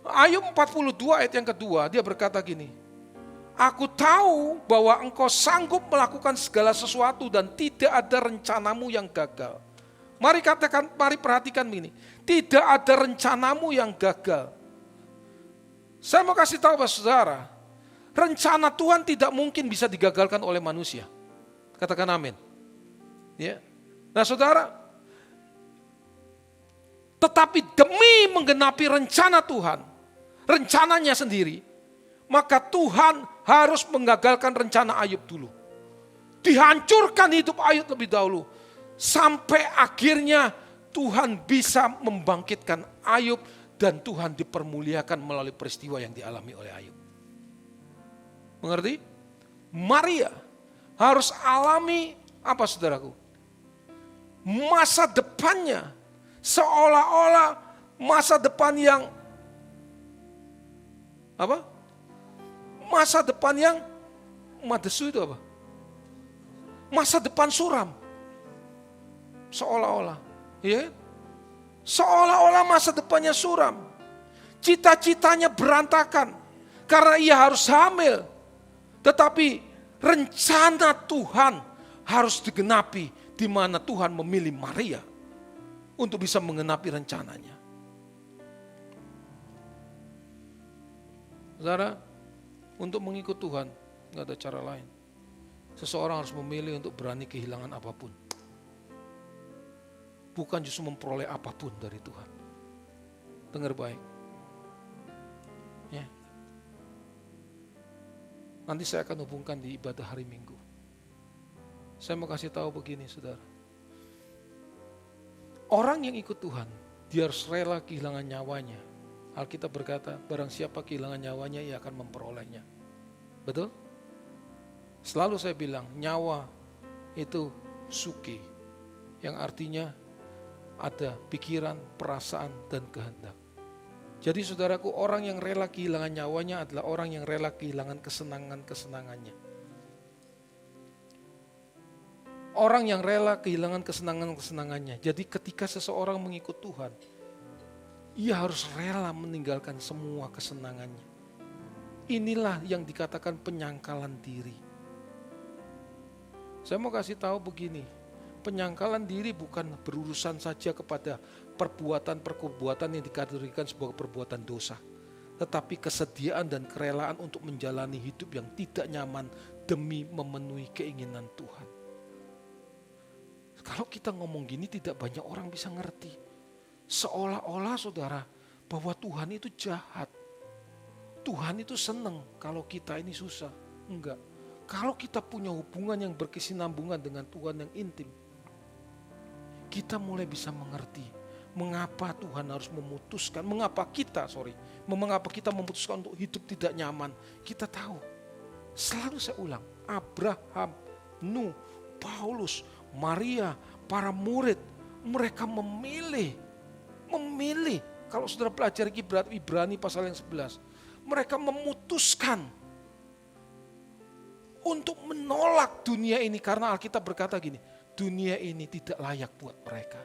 Ayub 42 ayat yang kedua, dia berkata gini, aku tahu bahwa engkau sanggup melakukan segala sesuatu dan tidak ada rencanamu yang gagal. Mari perhatikan ini, tidak ada rencanamu yang gagal. Saya mau kasih tahu kepada saudara, rencana Tuhan tidak mungkin bisa digagalkan oleh manusia. Katakan amin. Ya. Nah saudara, tetapi demi menggenapi rencana Tuhan, rencananya sendiri, maka Tuhan harus menggagalkan rencana Ayub dulu. Dihancurkan hidup Ayub lebih dahulu. Sampai akhirnya Tuhan bisa membangkitkan Ayub dan Tuhan dipermuliakan melalui peristiwa yang dialami oleh Ayub. Mengerti? Maria harus alami Apa saudaraku? Masa depannya seolah-olah masa depan yang apa? Masa depan yang madesu itu apa? Masa depan suram. Seolah-olah, ya. Seolah-olah masa depannya suram. Cita-citanya berantakan karena ia harus hamil. Tetapi rencana Tuhan harus digenapi di mana Tuhan memilih Maria untuk bisa menggenapi rencananya. Saudara, untuk mengikut Tuhan nggak ada cara lain. Seseorang harus memilih untuk berani kehilangan apapun. Bukan justru memperoleh apapun dari Tuhan. Dengar baik. Ya. Nanti saya akan hubungkan di ibadah hari Minggu. Saya mau kasih tahu begini, saudara. Orang yang ikut Tuhan, dia harus rela kehilangan nyawanya. Alkitab berkata, barang siapa kehilangan nyawanya, ia akan memperolehnya. Betul? Selalu saya bilang, nyawa itu suki, yang artinya ada pikiran, perasaan, dan kehendak. Jadi saudaraku, orang yang rela kehilangan nyawanya adalah orang yang rela kehilangan kesenangan-kesenangannya. Orang yang rela kehilangan kesenangan-kesenangannya. Jadi ketika seseorang mengikut Tuhan, ia harus rela meninggalkan semua kesenangannya. Inilah yang dikatakan penyangkalan diri. Saya mau kasih tahu begini, penyangkalan diri bukan berurusan saja kepada perbuatan-perbuatan yang dikategorikan sebagai perbuatan dosa. Tetapi kesediaan dan kerelaan untuk menjalani hidup yang tidak nyaman demi memenuhi keinginan Tuhan. Kalau kita ngomong gini tidak banyak orang bisa ngerti. Seolah-olah saudara bahwa Tuhan itu jahat. Tuhan itu senang kalau kita ini susah. Enggak. Kalau kita punya hubungan yang berkesinambungan dengan Tuhan yang intim, kita mulai bisa mengerti mengapa Tuhan harus memutuskan, mengapa kita memutuskan untuk hidup tidak nyaman. Kita tahu, selalu saya ulang, Abraham, Nuh, Paulus, Maria, para murid, mereka memilih. Kalau saudara pelajari Ibrani pasal yang 11, mereka memutuskan untuk menolak dunia ini karena Alkitab berkata gini, dunia ini tidak layak buat mereka.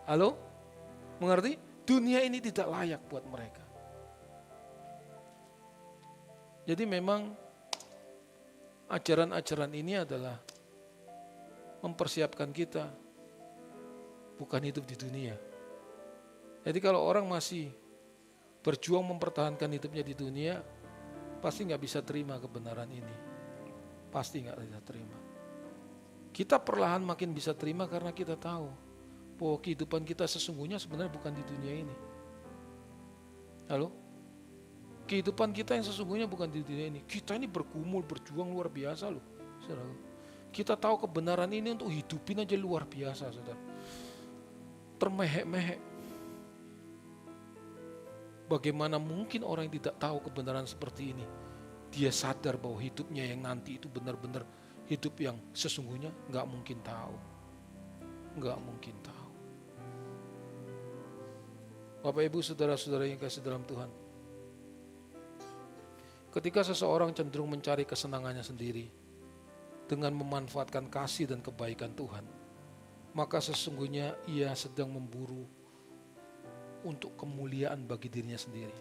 Halo? Mengerti? Dunia ini tidak layak buat mereka. Jadi memang ajaran-ajaran ini adalah mempersiapkan kita bukan hidup di dunia. Jadi kalau orang masih berjuang mempertahankan hidupnya di dunia, pasti nggak bisa terima kebenaran ini. Pasti nggak bisa terima. Kita perlahan makin bisa terima karena kita tahu bahwa kehidupan kita sesungguhnya sebenarnya bukan di dunia ini. Halo? Kehidupan kita yang sesungguhnya bukan di dunia ini. Kita ini bergumul, berjuang luar biasa loh. Saudara. Kita tahu kebenaran ini untuk hidupin aja luar biasa, saudara. Termehek-mehek. Bagaimana mungkin orang yang tidak tahu kebenaran seperti ini, dia sadar bahwa hidupnya yang nanti itu benar-benar hidup yang sesungguhnya nggak mungkin tahu. Nggak mungkin tahu. Bapak Ibu saudara-saudara yang kasih dalam Tuhan. Ketika seseorang cenderung mencari kesenangannya sendiri dengan memanfaatkan kasih dan kebaikan Tuhan, maka sesungguhnya ia sedang memburu untuk kemuliaan bagi dirinya sendiri.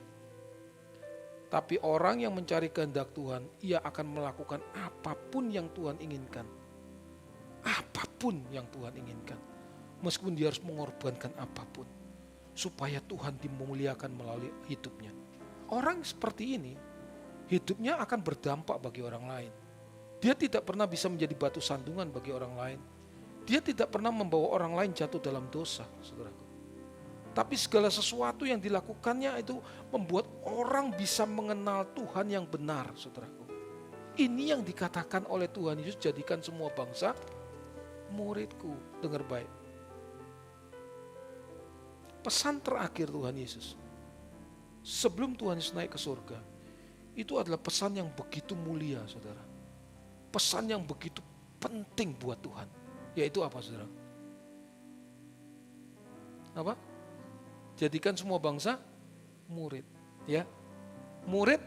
Tapi orang yang mencari kehendak Tuhan, ia akan melakukan apapun yang Tuhan inginkan. Apapun yang Tuhan inginkan. Meskipun dia harus mengorbankan apapun. Supaya Tuhan dimuliakan melalui hidupnya. Orang seperti ini, hidupnya akan berdampak bagi orang lain. Dia tidak pernah bisa menjadi batu sandungan bagi orang lain. Dia tidak pernah membawa orang lain jatuh dalam dosa, saudaraku. Tapi segala sesuatu yang dilakukannya itu membuat orang bisa mengenal Tuhan yang benar, saudaraku. Ini yang dikatakan oleh Tuhan Yesus, jadikan semua bangsa muridku. Dengar baik. Pesan terakhir Tuhan Yesus, sebelum Tuhan Yesus naik ke surga, itu adalah pesan yang begitu mulia, saudara. Pesan yang begitu penting buat Tuhan. Yaitu apa, saudara? Apa? Jadikan semua bangsa murid. Ya, murid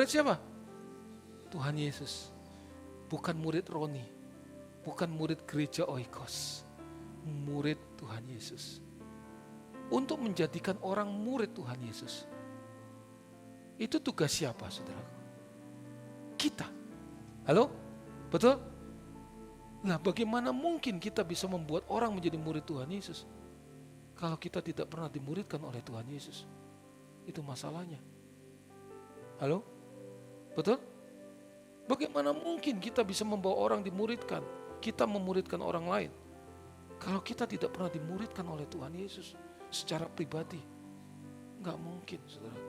siapa? Tuhan Yesus. Bukan murid Roni, bukan murid gereja Oikos, murid Tuhan Yesus. Untuk menjadikan orang murid Tuhan Yesus. Itu tugas siapa, saudaraku? Kita. Halo? Betul? Nah, bagaimana mungkin kita bisa membuat orang menjadi murid Tuhan Yesus kalau kita tidak pernah dimuridkan oleh Tuhan Yesus? Itu masalahnya. Halo? Betul? Bagaimana mungkin kita bisa membawa orang dimuridkan, kita memuridkan orang lain, kalau kita tidak pernah dimuridkan oleh Tuhan Yesus secara pribadi? Enggak mungkin, saudara.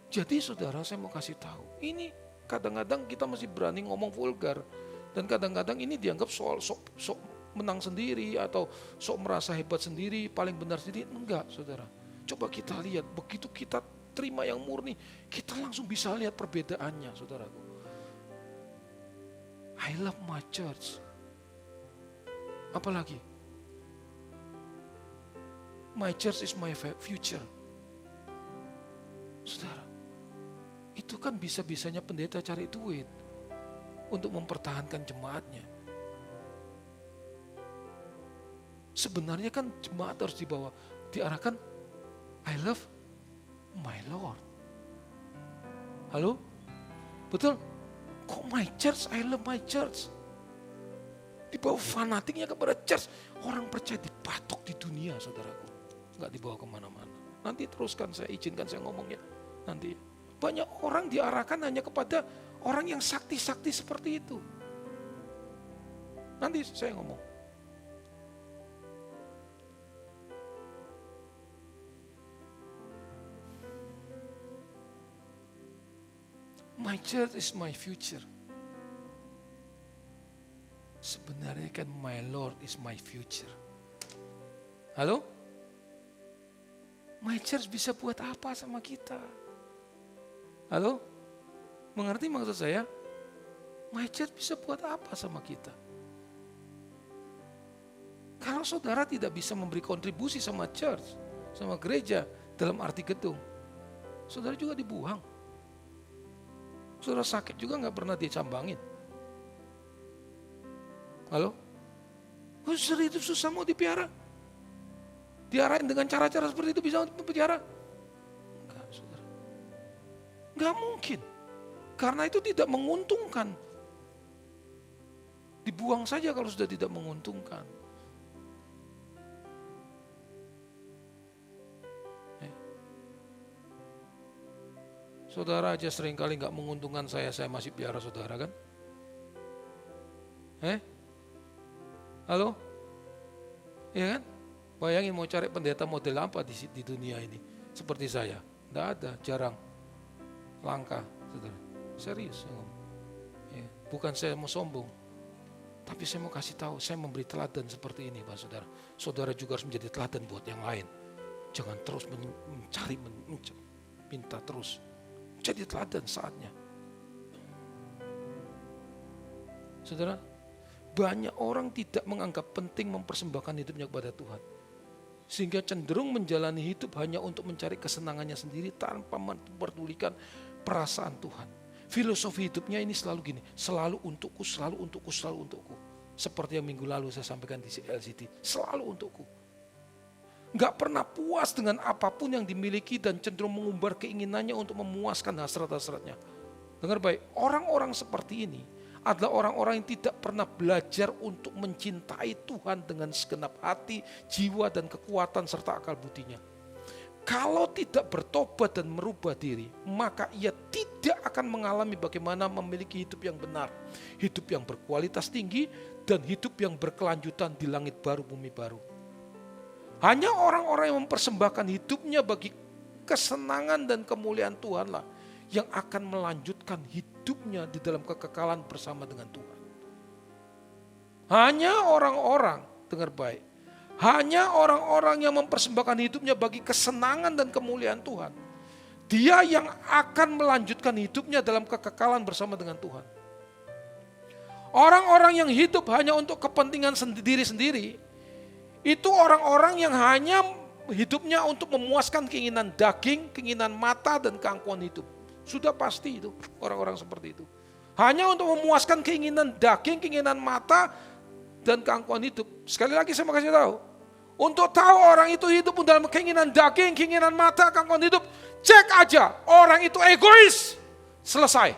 Jadi saudara, saya mau kasih tahu, ini kadang-kadang kita masih berani ngomong vulgar, dan kadang-kadang ini dianggap soal sok menang sendiri, atau sok merasa hebat sendiri, paling benar sendiri. Enggak, saudara. Coba kita lihat, begitu kita terima yang murni, kita langsung bisa lihat perbedaannya, saudaraku. I love my church. Apalagi? My church is my future. Saudara, itu kan bisa-bisanya pendeta cari duit untuk mempertahankan jemaatnya. Sebenarnya kan jemaat harus diarahkan, I love my Lord. Halo? Betul? Kok my church, I love my church? Dibawa fanatiknya kepada church. Orang percaya dipatok di dunia, saudaraku. Enggak dibawa kemana-mana. Nanti teruskan, saya izinkan saya ngomongnya. Nanti banyak orang diarahkan hanya kepada orang yang sakti-sakti seperti itu. Nanti saya ngomong. My church is my future. Sebenarnya kan my Lord is my future. Halo? My church bisa buat apa sama kita? Halo? Mengerti maksud saya? My church bisa buat apa sama kita? Kalau saudara tidak bisa memberi kontribusi sama church, sama gereja, dalam arti gedung, saudara juga dibuang. Saudara sakit juga gak pernah dicambangin. Halo? Saudara itu susah mau dipiara. Diarahin dengan cara-cara seperti itu bisa dipiara? Enggak, saudara. Enggak mungkin. Karena itu tidak menguntungkan. Dibuang saja kalau sudah tidak menguntungkan. Saudara aja seringkali gak menguntungkan saya masih piara saudara kan? Halo? Iya kan? Bayangin mau cari pendeta model apa di dunia ini? Seperti saya. Tidak ada, jarang. Langka, saudara. Serius saya ngomong. Ya, bukan saya mau sombong. Tapi saya mau kasih tahu, saya memberi teladan seperti ini Pak Saudara. Saudara juga harus menjadi teladan buat yang lain. Jangan terus mencari, minta terus. Jadi teladan saatnya. Saudara, banyak orang tidak menganggap penting mempersembahkan hidupnya kepada Tuhan. Sehingga cenderung menjalani hidup hanya untuk mencari kesenangannya sendiri tanpa memperdulikan perasaan Tuhan. Filosofi hidupnya ini selalu gini, selalu untukku, selalu untukku, selalu untukku. Seperti yang minggu lalu saya sampaikan di LCD, selalu untukku. Gak pernah puas dengan apapun yang dimiliki dan cenderung mengumbar keinginannya untuk memuaskan hasrat-hasratnya. Dengar baik, orang-orang seperti ini adalah orang-orang yang tidak pernah belajar untuk mencintai Tuhan dengan segenap hati, jiwa dan kekuatan serta akal budinya. Kalau tidak bertobat dan merubah diri, maka ia tidak akan mengalami bagaimana memiliki hidup yang benar, hidup yang berkualitas tinggi dan hidup yang berkelanjutan di langit baru, bumi baru. Hanya orang-orang yang mempersembahkan hidupnya bagi kesenangan dan kemuliaan Tuhanlah yang akan melanjutkan hidupnya di dalam kekekalan bersama dengan Tuhan. Hanya orang-orang, dengar baik, hanya orang-orang yang mempersembahkan hidupnya bagi kesenangan dan kemuliaan Tuhan. Dia yang akan melanjutkan hidupnya dalam kekekalan bersama dengan Tuhan. Orang-orang yang hidup hanya untuk kepentingan diri sendiri, itu orang-orang yang hanya hidupnya untuk memuaskan keinginan daging, keinginan mata, dan keangkuhan hidup. Sudah pasti itu orang-orang seperti itu. Hanya untuk memuaskan keinginan daging, keinginan mata, dan keangkuhan hidup. Sekali lagi saya mau kasih tahu. Untuk tahu orang itu hidup dalam keinginan daging, keinginan mata, keangkuhan hidup, cek aja orang itu egois. Selesai.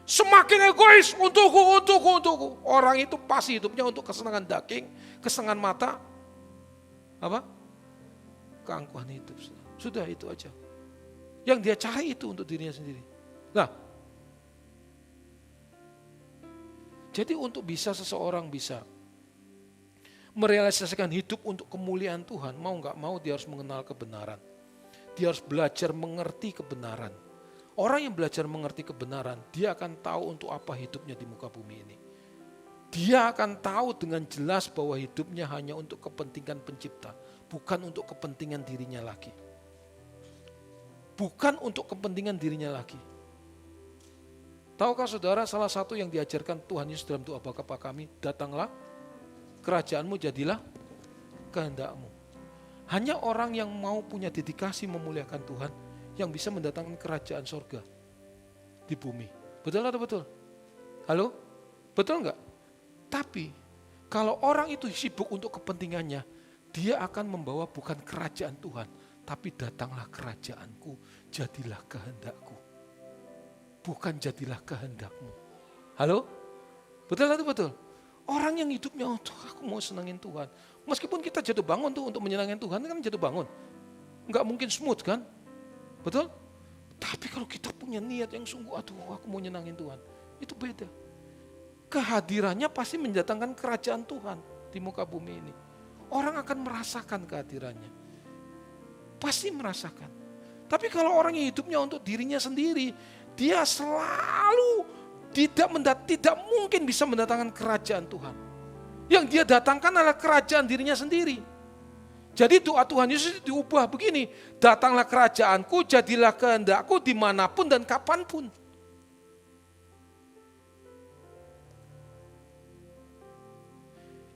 Semakin egois untukku. Orang itu pasti hidupnya untuk kesenangan daging, kesenangan mata, keangkuhan hidup. Sudah itu aja. Yang dia cari itu untuk dirinya sendiri. Nah, jadi untuk bisa seseorang bisa merealisasikan hidup untuk kemuliaan Tuhan, mau nggak mau dia harus mengenal kebenaran. Dia harus belajar mengerti kebenaran. Orang yang belajar mengerti kebenaran, dia akan tahu untuk apa hidupnya di muka bumi ini. Dia akan tahu dengan jelas bahwa hidupnya hanya untuk kepentingan pencipta, bukan untuk kepentingan dirinya lagi. Bukan untuk kepentingan dirinya lagi. Tahukah saudara, salah satu yang diajarkan Tuhan Yesus dalam doa Bapa kami, datanglah, kerajaanmu jadilah kehendakmu. Hanya orang yang mau punya dedikasi memuliakan Tuhan, yang bisa mendatangkan kerajaan sorga di bumi. Betul atau betul? Halo? Betul enggak? Tapi kalau orang itu sibuk untuk kepentingannya, dia akan membawa bukan kerajaan Tuhan, tapi datanglah kerajaanku, jadilah kehendakku. Bukan jadilah kehendakmu. Halo? Betul atau betul? Orang yang hidupnya untuk aku mau senangin Tuhan. Meskipun kita jatuh bangun tuh untuk menyenangkan Tuhan, kan jatuh bangun. Enggak mungkin smooth kan? Betul? Tapi kalau kita punya niat yang sungguh, aduh aku mau nyenangin Tuhan, itu beda. Kehadirannya pasti mendatangkan kerajaan Tuhan di muka bumi ini. Orang akan merasakan kehadirannya. Pasti merasakan. Tapi kalau orang yang hidupnya untuk dirinya sendiri, dia selalu tidak mungkin bisa mendatangkan kerajaan Tuhan. Yang dia datangkan adalah kerajaan dirinya sendiri. Jadi doa Tuhan Yesus diubah begini, datanglah kerajaanku, jadilah kehendakku dimanapun dan kapanpun.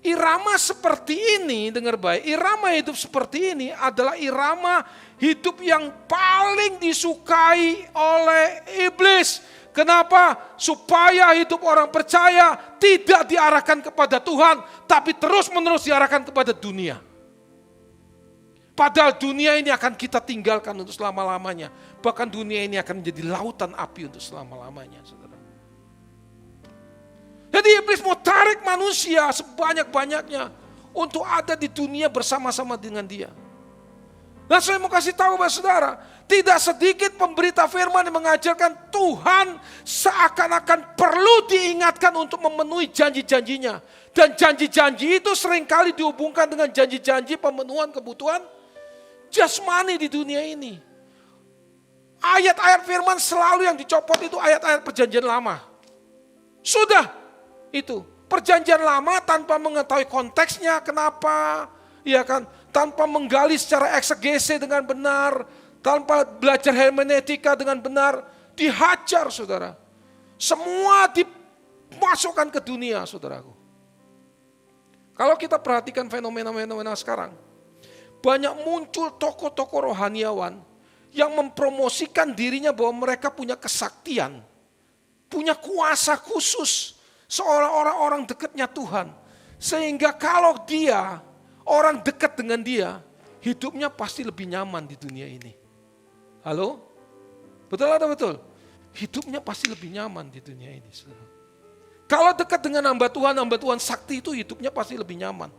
Irama seperti ini, dengar baik, irama hidup seperti ini adalah irama hidup yang paling disukai oleh iblis. Kenapa? Supaya hidup orang percaya tidak diarahkan kepada Tuhan, tapi terus-menerus diarahkan kepada dunia. Padahal dunia ini akan kita tinggalkan untuk selama-lamanya. Bahkan dunia ini akan menjadi lautan api untuk selama-lamanya, saudara. Jadi iblis mau tarik manusia sebanyak-banyaknya untuk ada di dunia bersama-sama dengan dia. Nah, saya mau kasih tahu kepada saudara, tidak sedikit pemberita firman yang mengajarkan Tuhan seakan-akan perlu diingatkan untuk memenuhi janji-janjinya. Dan janji-janji itu seringkali dihubungkan dengan janji-janji pemenuhan kebutuhan jasmani di dunia ini. Ayat-ayat firman selalu yang dicopot itu ayat-ayat perjanjian lama. Sudah itu perjanjian lama tanpa mengetahui konteksnya kenapa, ya kan? Tanpa menggali secara eksegese dengan benar, tanpa belajar hermeneutika dengan benar, dihajar saudara. Semua dimasukkan ke dunia saudaraku. Kalau kita perhatikan fenomena-fenomena sekarang, banyak muncul tokoh-tokoh rohaniawan yang mempromosikan dirinya bahwa mereka punya kesaktian, punya kuasa khusus, seolah-olah orang dekatnya Tuhan. Sehingga kalau dia, orang dekat dengan dia, hidupnya pasti lebih nyaman di dunia ini. Halo? Betul atau betul? Hidupnya pasti lebih nyaman di dunia ini. Kalau dekat dengan hamba Tuhan sakti itu hidupnya pasti lebih nyaman.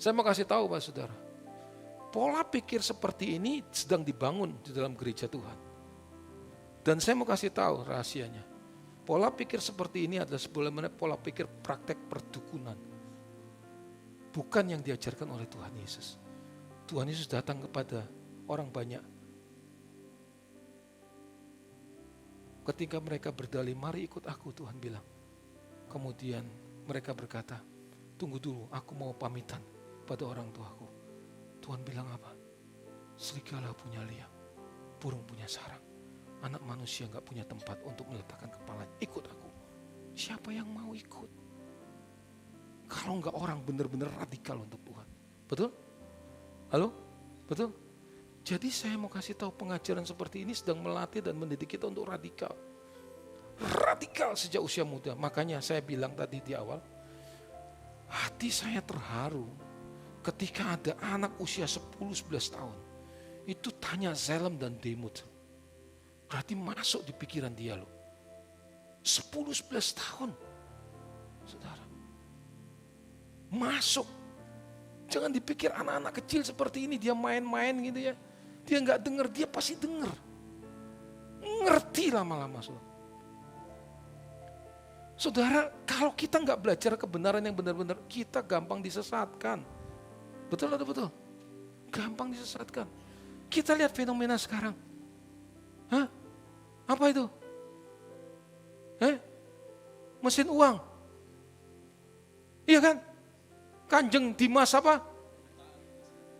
Saya mau kasih tahu Pak Saudara, pola pikir seperti ini sedang dibangun di dalam gereja Tuhan. Dan saya mau kasih tahu rahasianya. Pola pikir seperti ini adalah sebenarnya pola pikir praktek perdukunan. Bukan yang diajarkan oleh Tuhan Yesus. Tuhan Yesus datang kepada orang banyak. Ketika mereka berdalih, mari ikut aku, Tuhan bilang. Kemudian mereka berkata, tunggu dulu, aku mau pamitan pada orang tuaku. Tuhan bilang apa? Serigala punya liang, burung punya sarang. Anak manusia gak punya tempat untuk meletakkan kepalanya. Ikut aku. siapa yang mau ikut? Kalau enggak orang benar-benar radikal untuk Tuhan. Betul? Halo? Betul? Jadi saya mau kasih tahu pengajaran seperti ini sedang melatih dan mendidik kita untuk radikal. Radikal sejak usia muda. Makanya saya bilang tadi di awal, hati saya terharu ketika ada anak usia 10-11 tahun. Itu tanya Zelem dan Demut. Berarti masuk di pikiran dia loh. 10-11 tahun. Saudara. Masuk. Jangan dipikir anak-anak kecil seperti ini dia main-main gitu ya. Dia gak dengar, dia pasti dengar. Ngerti lama-lama. Saudara, kalau kita gak belajar kebenaran yang benar-benar, kita gampang disesatkan. Betul atau betul? Gampang disesatkan. Kita lihat fenomena sekarang. Hah? Apa itu? Mesin uang. Iya kan? Kanjeng Dimas apa?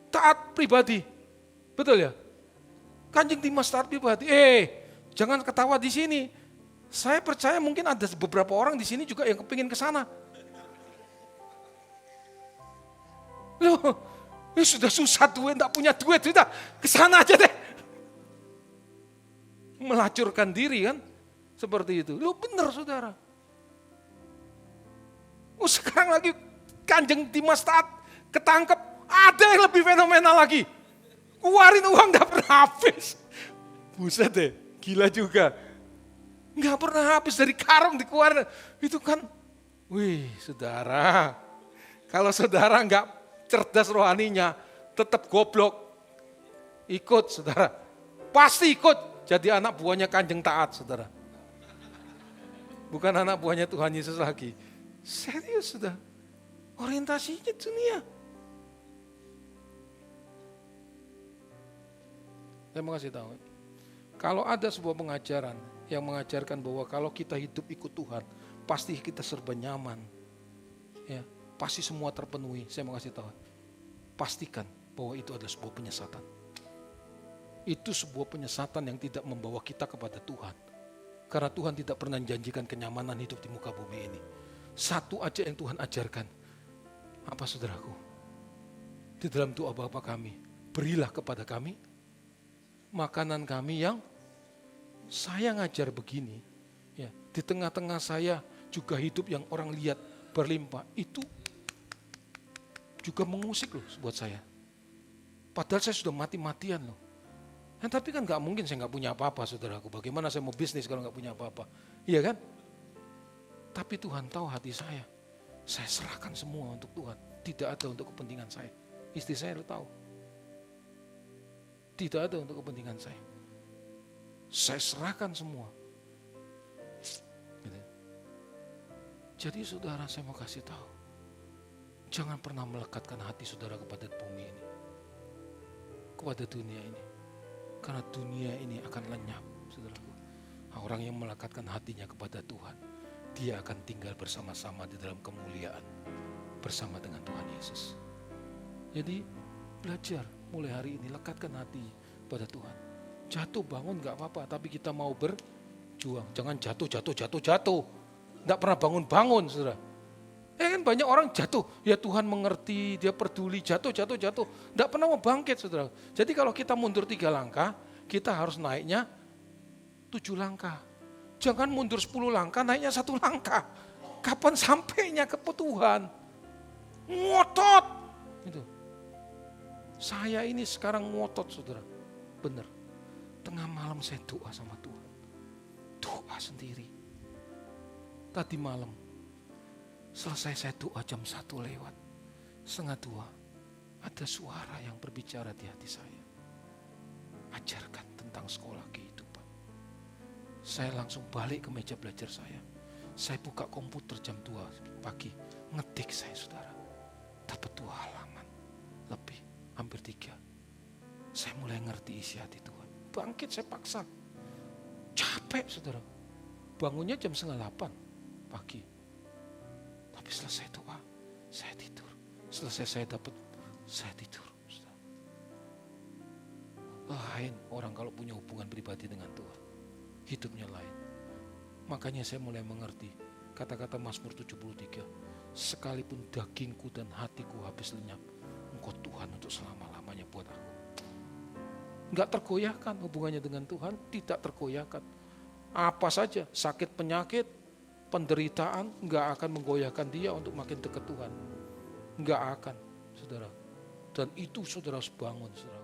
Taat pribadi. Betul ya? Kanjeng Dimas taat pribadi. Jangan ketawa di sini. Saya percaya mungkin ada beberapa orang di sini juga yang kepingin ke sana. Loh, sudah susah duit, enggak punya duit, sudah ke sana aja deh. Melacurkan diri kan? Seperti itu. Loh benar saudara. Sekarang lagi Kanjeng Dimas taat ketangkep, ada yang lebih fenomenal lagi. Keluarin uang gak pernah habis. Buset deh, gila juga. Gak pernah habis dari karung dikeluarin. Itu kan, wih saudara. Kalau saudara gak cerdas rohaninya, tetap goblok. Ikut saudara. Pasti ikut jadi anak buahnya Kanjeng Taat saudara. Bukan anak buahnya Tuhan Yesus lagi. Serius sudah. Orientasinya dunia. Saya mau kasih tahu. Kalau ada sebuah pengajaran yang mengajarkan bahwa kalau kita hidup ikut Tuhan, pasti kita serba nyaman. Ya, pasti semua terpenuhi. Saya mau kasih tahu. Pastikan bahwa itu adalah sebuah penyesatan. Itu sebuah penyesatan yang tidak membawa kita kepada Tuhan. Karena Tuhan tidak pernah menjanjikan kenyamanan hidup di muka bumi ini. Satu aja yang Tuhan ajarkan. Apa saudaraku? Di dalam doa Bapa kami, berilah kepada kami makanan kami yang saya ngajar begini. Ya, di tengah-tengah saya juga hidup yang orang lihat berlimpah. Itu juga mengusik loh buat saya. Padahal saya sudah mati-matian loh. Tapi kan gak mungkin saya gak punya apa-apa saudaraku. Bagaimana saya mau bisnis kalau gak punya apa-apa? Iya kan? Tapi Tuhan tahu hati saya. Saya serahkan semua untuk Tuhan. Tidak ada untuk kepentingan saya. Istri saya tahu. Tidak ada untuk kepentingan saya. Saya serahkan semua. Gitu. Jadi saudara saya mau kasih tahu. Jangan pernah melekatkan hati saudara kepada bumi ini. Kepada dunia ini. Karena dunia ini akan lenyap, saudaraku. Orang yang melekatkan hatinya kepada Tuhan, dia akan tinggal bersama-sama di dalam kemuliaan bersama dengan Tuhan Yesus. Jadi belajar mulai hari ini, lekatkan hati pada Tuhan. Jatuh bangun gak apa-apa, tapi kita mau berjuang. Jangan jatuh. Gak pernah bangun-bangun, saudara. Kan banyak orang jatuh, ya Tuhan mengerti, dia peduli, jatuh. Gak pernah mau bangkit, saudara. Jadi kalau kita mundur 3 langkah, kita harus naiknya 7 langkah. Jangan mundur 10 langkah, naiknya 1 langkah. Kapan sampainya ke Tuhan? Ngotot. Gitu. Saya ini sekarang ngotot, saudara. Benar. Tengah malam saya doa sama Tuhan. Doa sendiri. Tadi malam, selesai saya doa jam 1 lewat. 1:30. Ada suara yang berbicara di hati saya. Ajarkan tentang sekolah kehidupan. Saya langsung balik ke meja belajar saya. Saya buka komputer jam 2 pagi. Ngetik saya saudara. Dapat 2 halaman. Lebih, hampir 3. Saya mulai ngerti isi hati Tuhan. Bangkit saya paksa. Capek saudara. Bangunnya jam 7:30 pagi. Tapi selesai doa, saya tidur. Selesai saya dapat, saya tidur. Lain orang kalau punya hubungan pribadi dengan Tuhan. Hidupnya lain. Makanya saya mulai mengerti. Kata-kata Mazmur 73, sekalipun dagingku dan hatiku habis lenyap, Engkau Tuhan untuk selama-lamanya buat aku. Enggak tergoyahkan hubungannya dengan Tuhan, tidak tergoyahkan. Apa saja, sakit penyakit, penderitaan, enggak akan menggoyahkan dia untuk makin dekat Tuhan. Enggak akan, saudara. Dan itu saudara harus bangun, saudara.